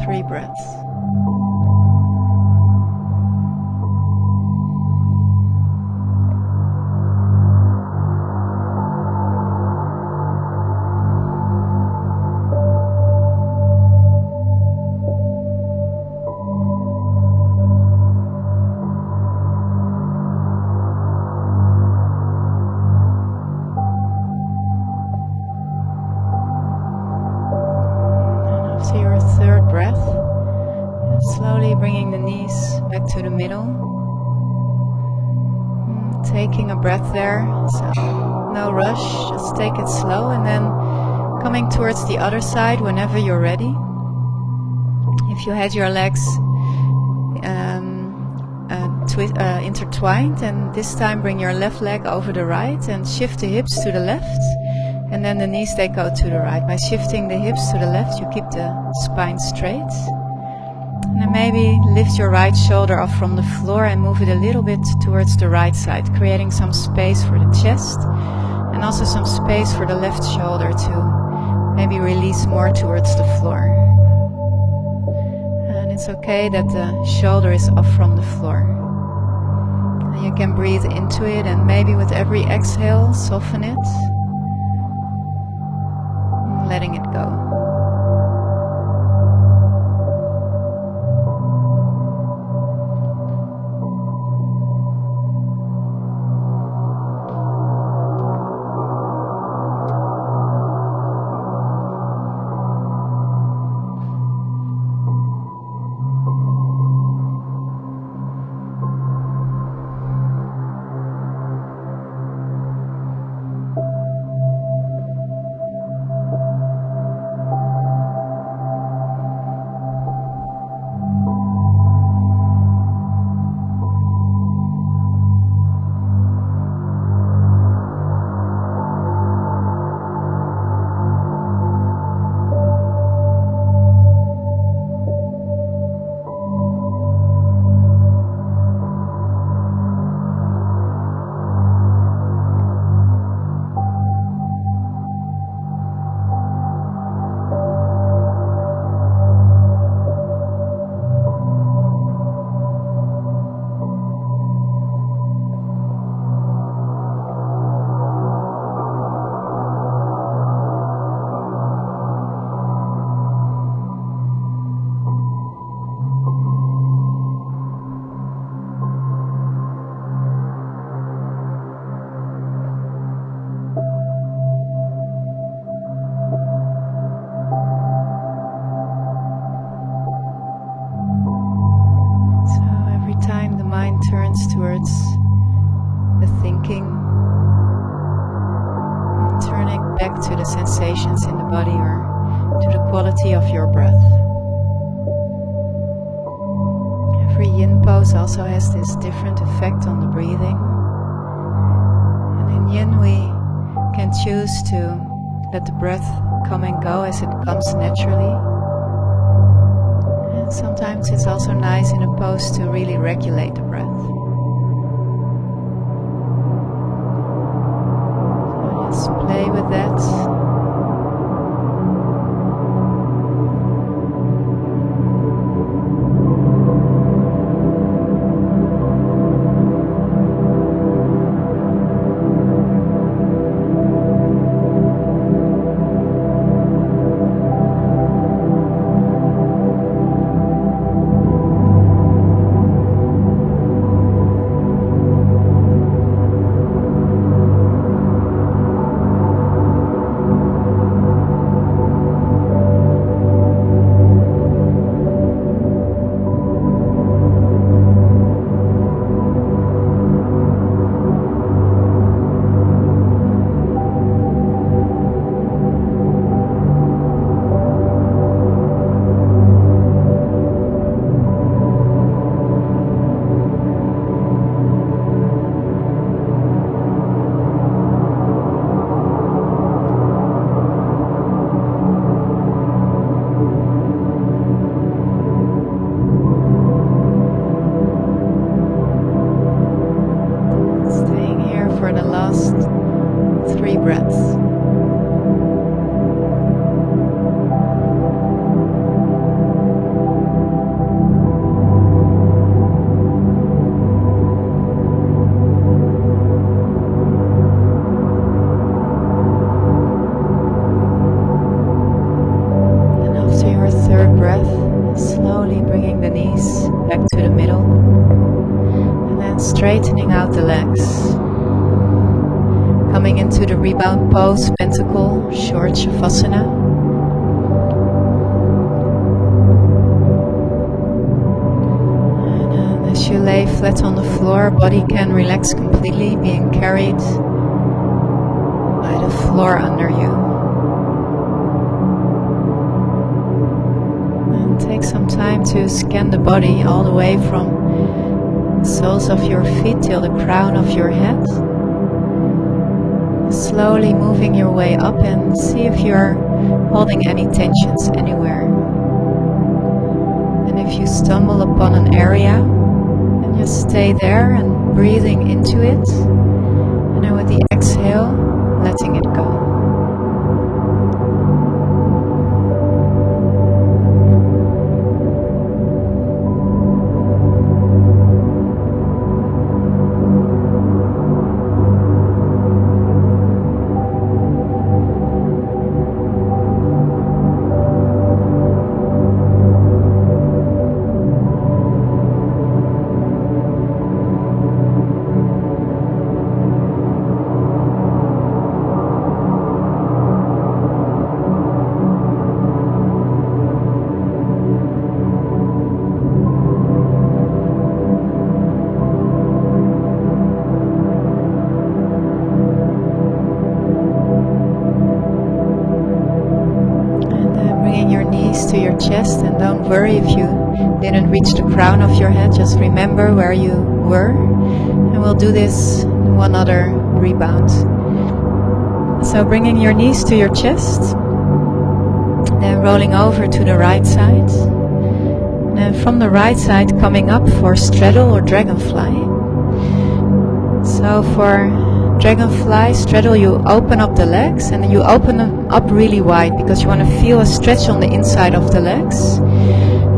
3 breaths. To your 3rd breath, and slowly bringing the knees back to the middle. Taking a breath there, so no rush, just take it slow, and then coming towards the other side whenever you're ready. If you had your legs intertwined, and this time bring your left leg over the right and shift the hips to the left. And then the knees, they go to the right. By shifting the hips to the left, you keep the spine straight. And then maybe lift your right shoulder off from the floor and move it a little bit towards the right side, creating some space for the chest and also some space for the left shoulder to maybe release more towards the floor. And it's okay that the shoulder is off from the floor. And you can breathe into it, and maybe with every exhale, soften it. Letting it go. Towards the thinking, turning back to the sensations in the body or to the quality of your breath. Every yin pose also has this different effect on the breathing. And in yin we can choose to let the breath come and go as it comes naturally. And sometimes it's also nice in a pose to really regulate the breath. Play with that. into the rebound pose, pentacle, short shavasana. And as you lay flat on the floor, body can relax completely, being carried by the floor under you. And take some time to scan the body all the way from the soles of your feet till the crown of your head. Slowly moving your way up and see if you're holding any tensions anywhere. And if you stumble upon an area, then just stay there and breathing into it. And then with the exhale, letting it go. To your chest, and don't worry if you didn't reach the crown of your head. Just remember where you were, and we'll do this one other rebound. So bringing your knees to your chest, then rolling over to the right side, and then from the right side coming up for straddle or dragonfly. So for dragonfly straddle, you open up the legs, and you open them up really wide because you want to feel a stretch on the inside of the legs.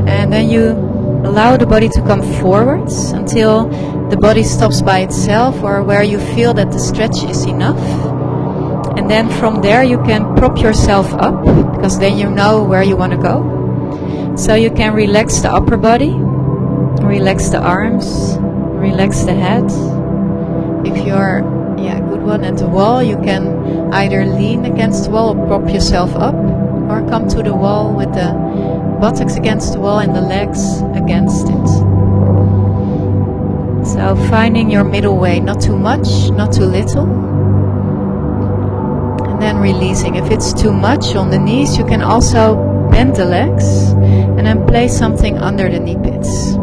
And then you allow the body to come forwards until the body stops by itself, or where you feel that the stretch is enough. And then from there you can prop yourself up, because then you know where you want to go. So you can relax the upper body, relax the arms, relax the head. If you're good one at the wall, you can either lean against the wall or prop yourself up, or come to the wall with the buttocks against the wall and the legs against it. So finding your middle way, not too much, not too little. And then releasing. If it's too much on the knees, you can also bend the legs and then place something under the knee pits.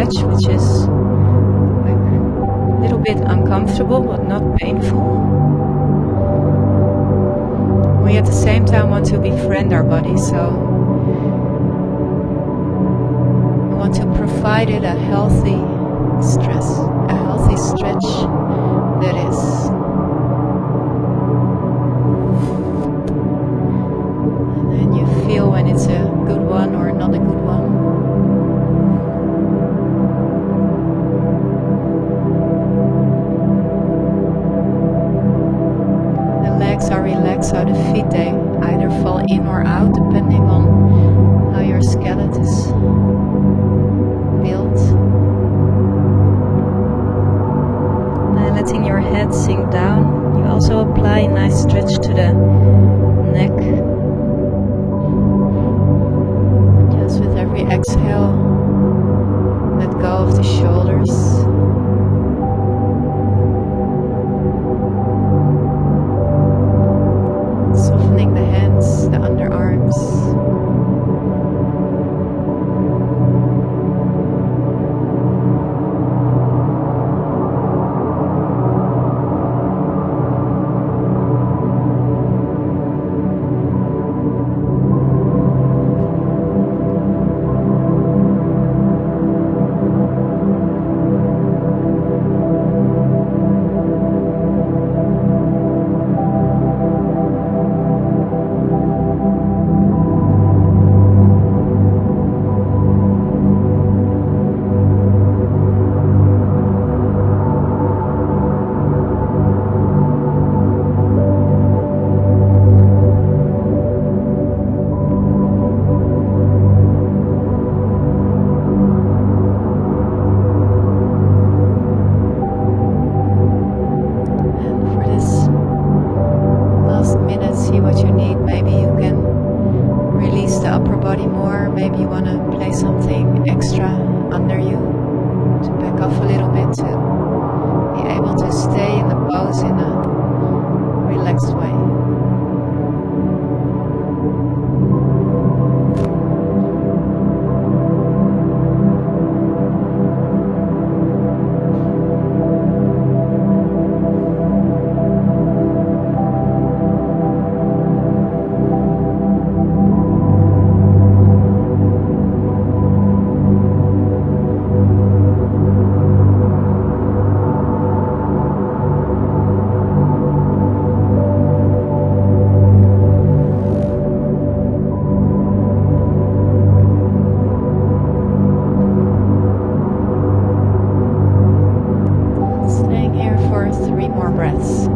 Which is like a little bit uncomfortable but not painful. We at the same time want to befriend our body, so we want to provide it a healthy stress, a healthy stretch that is. And then you feel when it's a good one or not a good one. Are relaxed, so the feet, they either fall in or out depending on how your skeleton is built. And letting your head sink down, you also apply a nice stretch to the neck. Just with every exhale, let go of the shoulders. for 3 more breaths.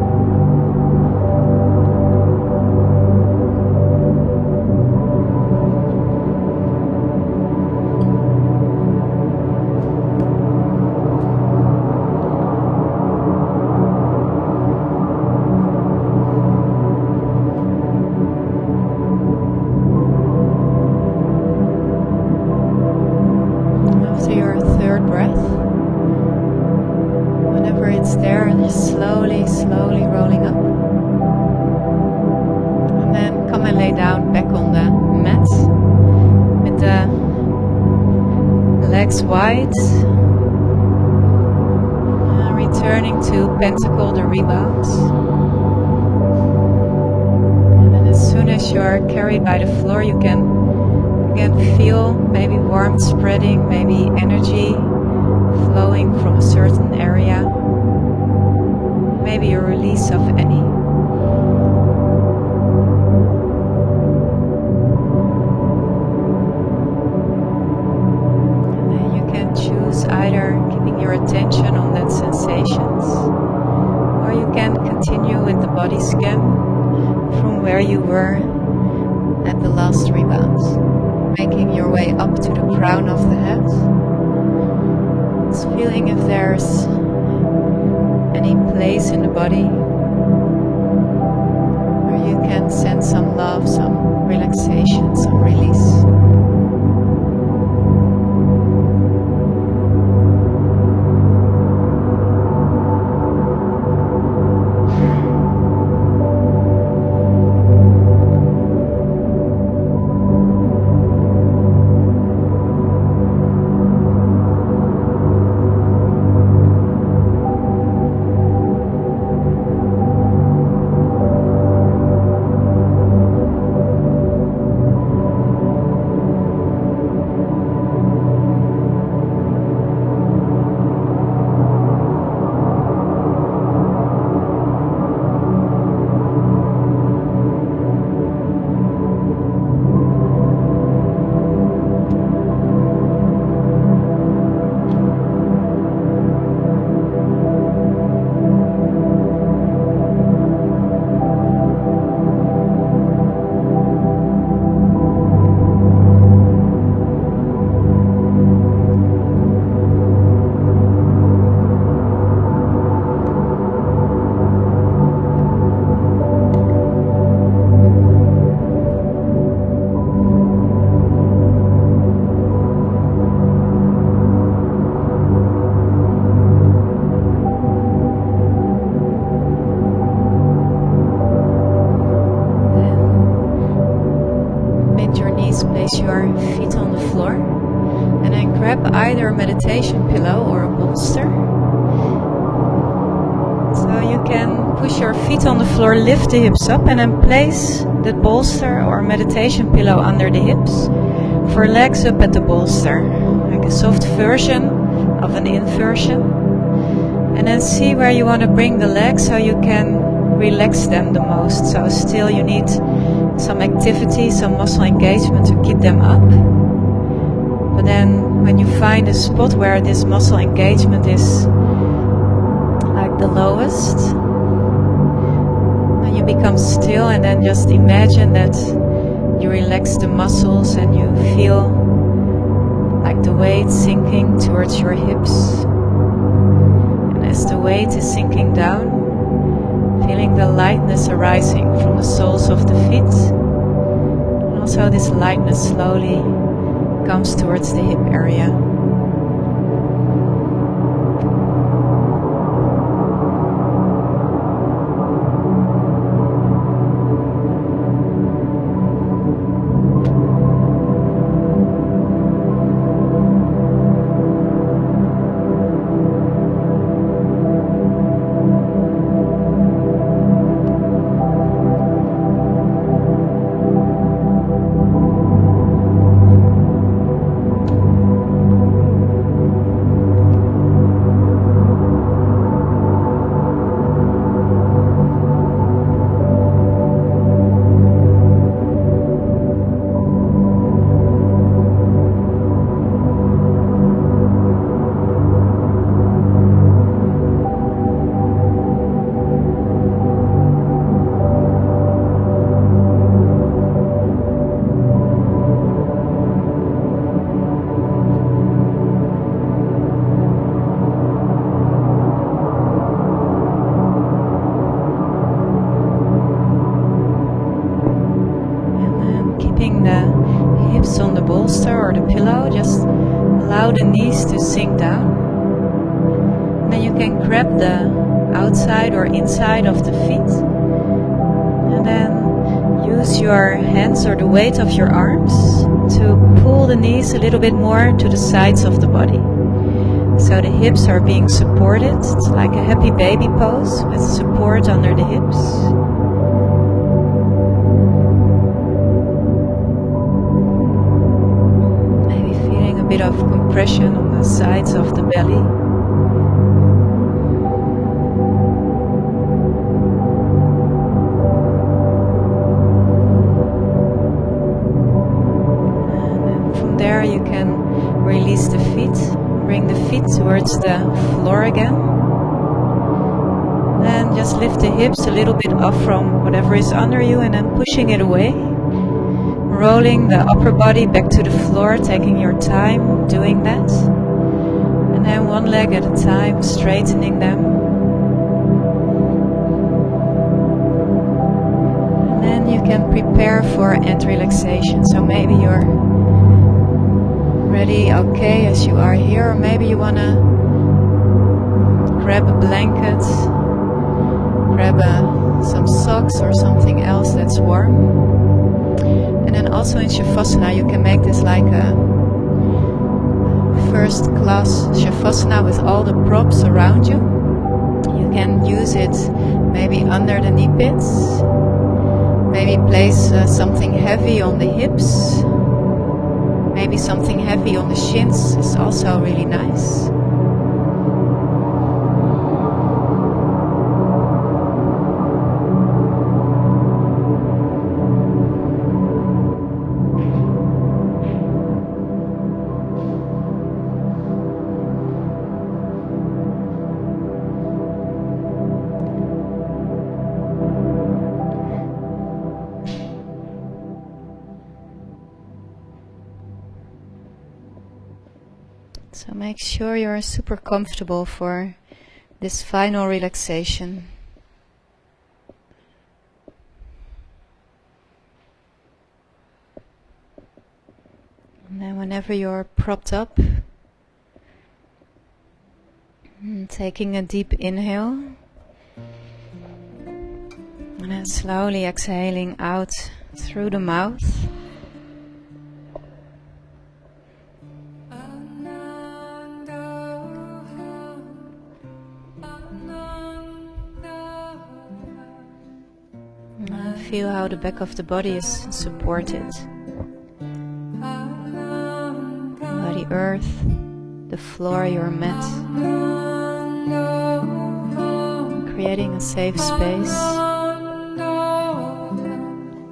After your 3rd breath, whenever it's there, just slowly, slowly rolling up. And then come and lay down back on the mat with the legs wide. Returning to pentacle, the rebounds. And then as soon as you're carried by the floor, you can feel maybe warmth spreading, maybe energy flowing from a certain area, maybe a release of any. And then you can choose either keeping your attention on that sensations, or you can continue with the body scan from where you were at the last rebound, making your way up to the crown of the head. Just feeling if there's any place in the body where you can sense some love, some relaxation, some release. Place your feet on the floor and then grab either a meditation pillow or a bolster. So you can push your feet on the floor, lift the hips up, and then place the bolster or meditation pillow under the hips for legs up at the bolster, like a soft version of an inversion. And then see where you want to bring the legs so you can relax them the most. So still you need some activity, some muscle engagement to keep them up. But then when you find a spot where this muscle engagement is like the lowest, then you become still and then just imagine that you relax the muscles and you feel like the weight sinking towards your hips. And as the weight is sinking down, feeling the lightness arising from the soles of the feet. And also this lightness slowly comes towards the hip area. outside or inside of the feet. And then use your hands or the weight of your arms to pull the knees a little bit more to the sides of the body. So the hips are being supported. It's like a happy baby pose with support under the hips. Maybe feeling a bit of compression on the sides of the belly. And then from there you can release the feet. Bring the feet towards the floor again. Then just lift the hips a little bit off from whatever is under you and then pushing it away. Rolling the upper body back to the floor, taking your time doing that. And then one leg at a time, straightening them. And then you can prepare for end relaxation. So maybe you're ready, okay, as you are here, or maybe you want to grab a blanket, grab some socks or something else that's warm. And then also in Shavasana you can make this like a first class Shavasana with all the props around you. You can use it maybe under the knee pits, maybe place something heavy on the hips. Maybe something heavy on the shins is also really nice. So make sure you're super comfortable for this final relaxation. And then whenever you're propped up, taking a deep inhale. And then slowly exhaling out through the mouth. Feel how the back of the body is supported by the earth, the floor, your mat, creating a safe space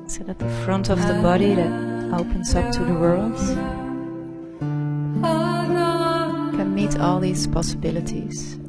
so that the front of the body that opens up to the world can meet all these possibilities.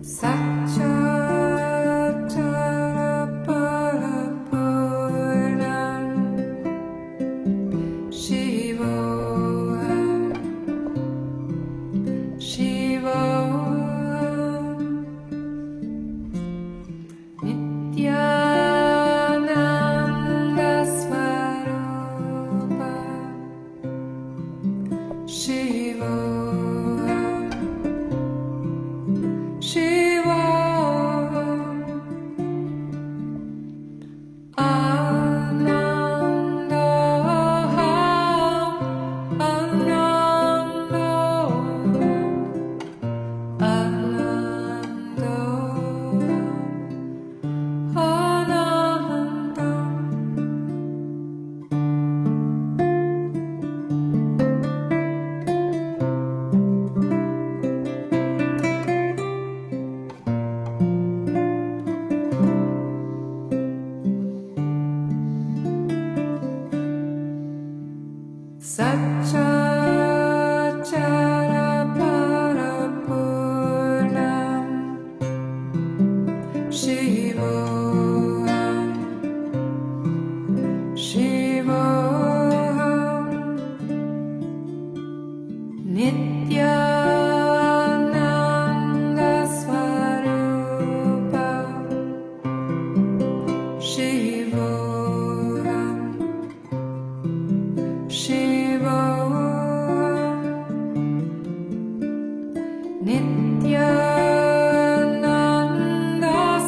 Nityananda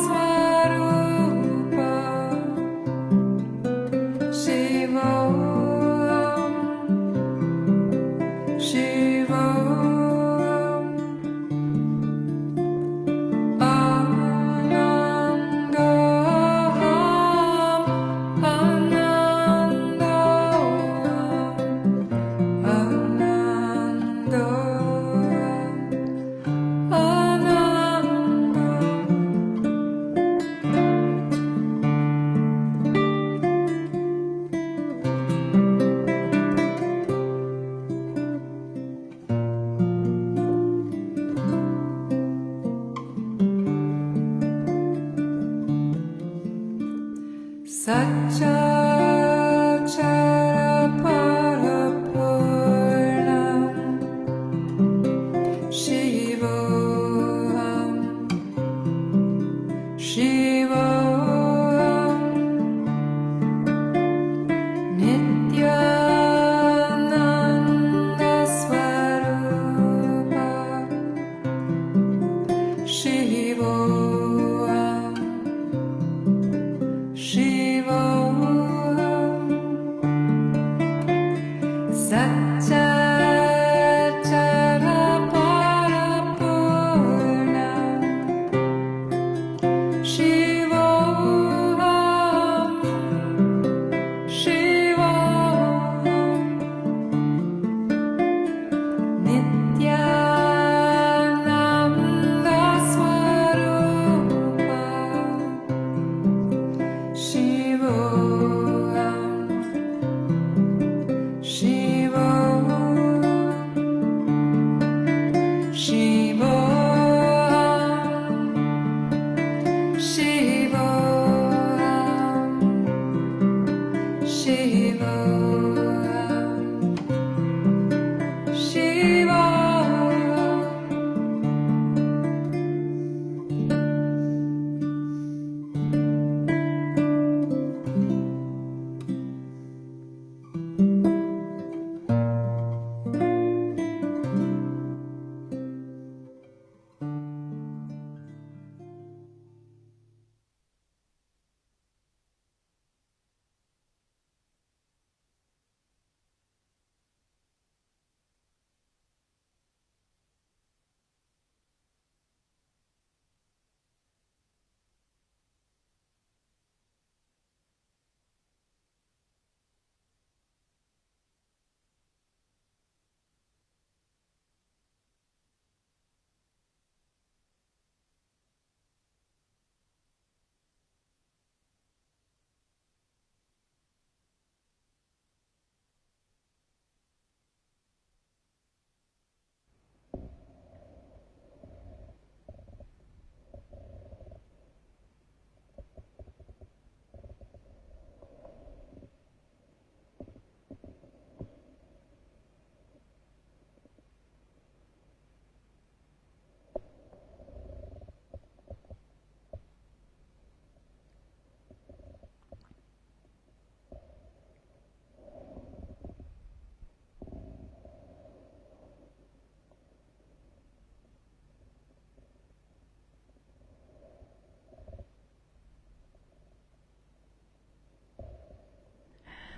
Swarupa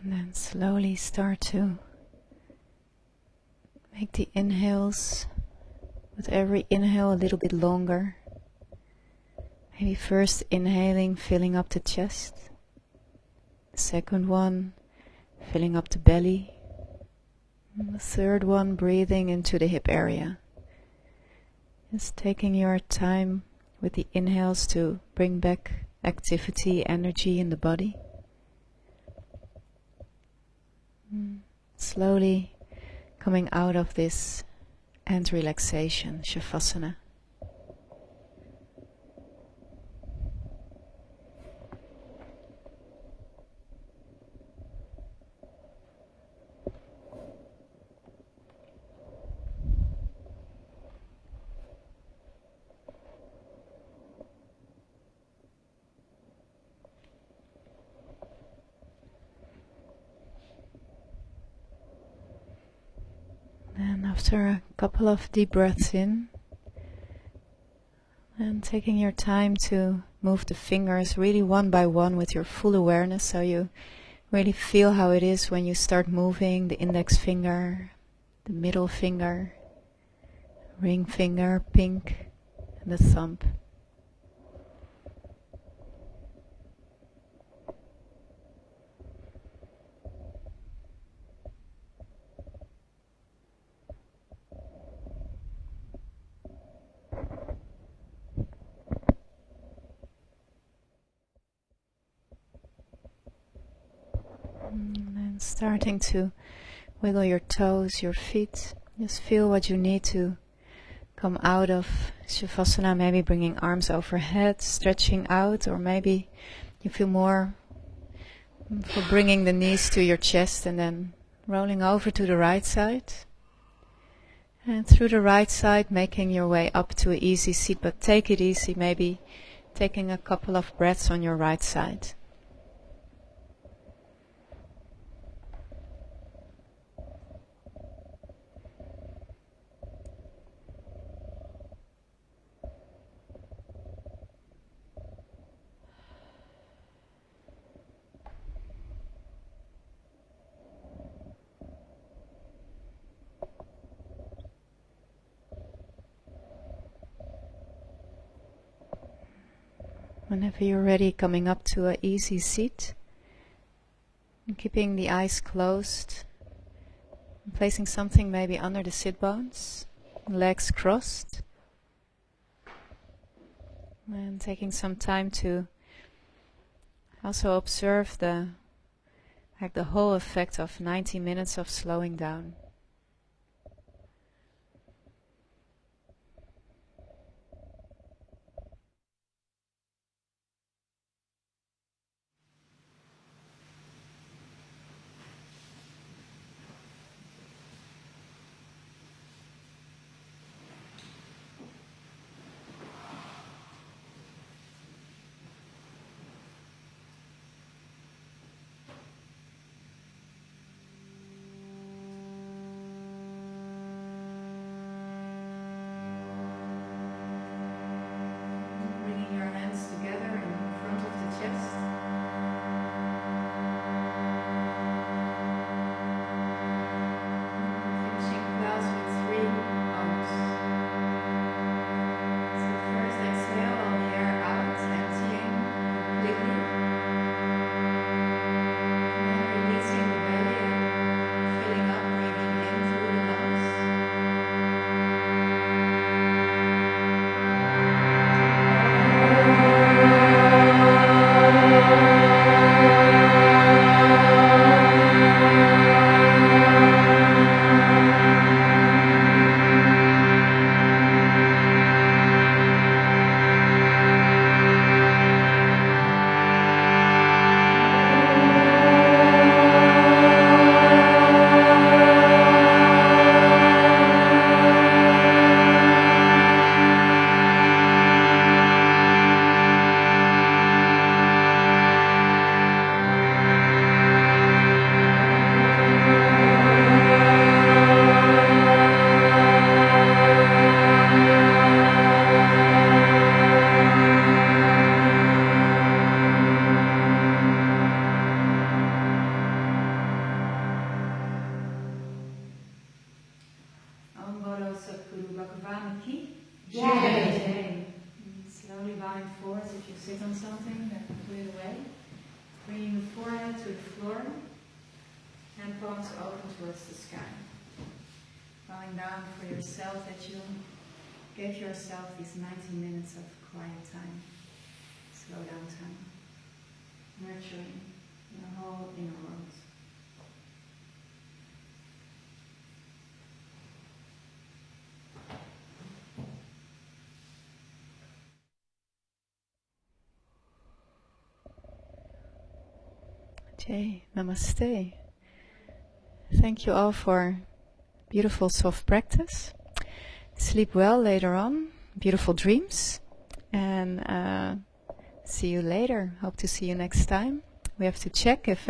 And then slowly start to make the inhales with every inhale a little bit longer. Maybe first inhaling, filling up the chest. The second one, filling up the belly. And the third one, breathing into the hip area. Just taking your time with the inhales to bring back activity, energy in the body. Slowly coming out of this and relaxation, Shavasana. And after a couple of deep breaths in, and taking your time to move the fingers really one by one with your full awareness, so you really feel how it is when you start moving the index finger, the middle finger, ring finger, pink, and the thumb. And then starting to wiggle your toes, your feet. Just feel what you need to come out of Shavasana, maybe bringing arms overhead, stretching out, or maybe you feel more For bringing the knees to your chest and then rolling over to the right side. And through the right side, making your way up to an easy seat, but take it easy, maybe taking a couple of breaths on your right side. Whenever you're ready, coming up to an easy seat, and keeping the eyes closed, and placing something maybe under the sit bones, legs crossed, and taking some time to also observe the whole effect of 90 minutes of slowing down. Bringing your hands together in front of the chest. Finishing class with 3 O's. So first exhale all the air out, emptying completely. And releasing the belly and filling up, breathing in through the nose. Slowly bowing forward. If you sit on something, then put it away. Bringing the forehead to the floor. Hand palms open towards the sky. Bowing down for yourself that you gave yourself these 90 minutes of quiet time. Slow down time. Nurturing your whole inner world. Jai, namaste. Thank you all for beautiful soft practice. Sleep well later on. Beautiful dreams. And see you later. Hope to see you next time. We have to check if...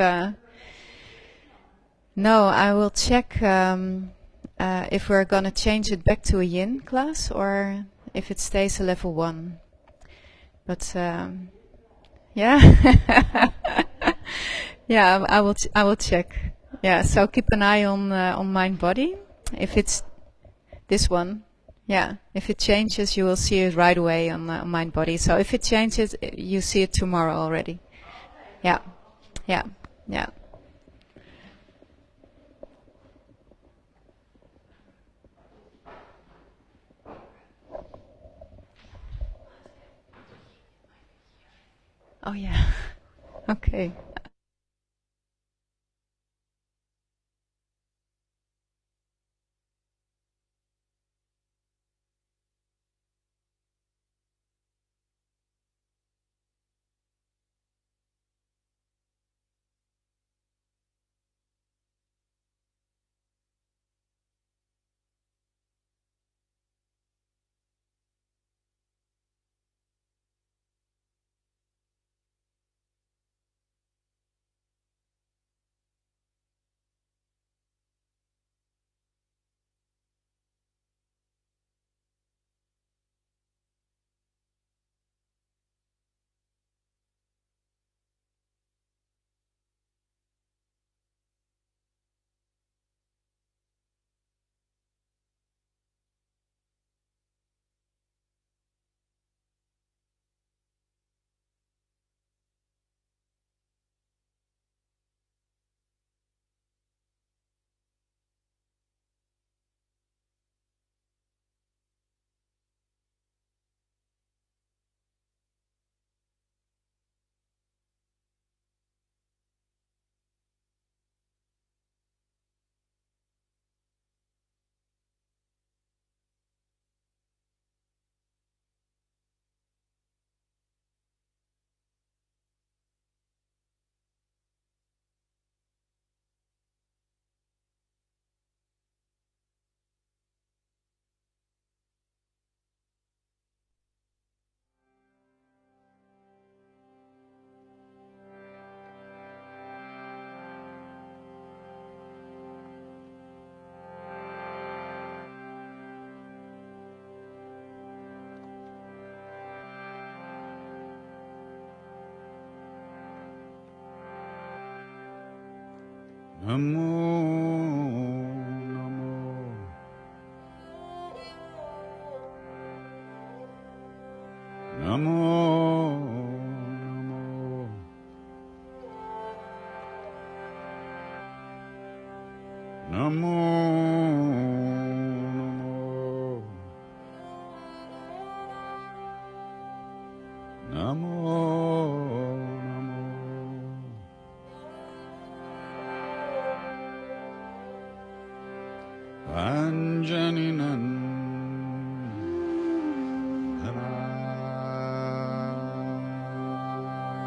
No, I will check if we're going to change it back to a yin class or if it stays a level 1. But yeah. Yeah, I will check. Yeah, so keep an eye on mind body. If it's this one, yeah, if it changes, you will see it right away on mind body. So if it changes, you see it tomorrow already. Yeah, yeah, yeah. Oh yeah. Okay. Namo Namo Namo Namo Namo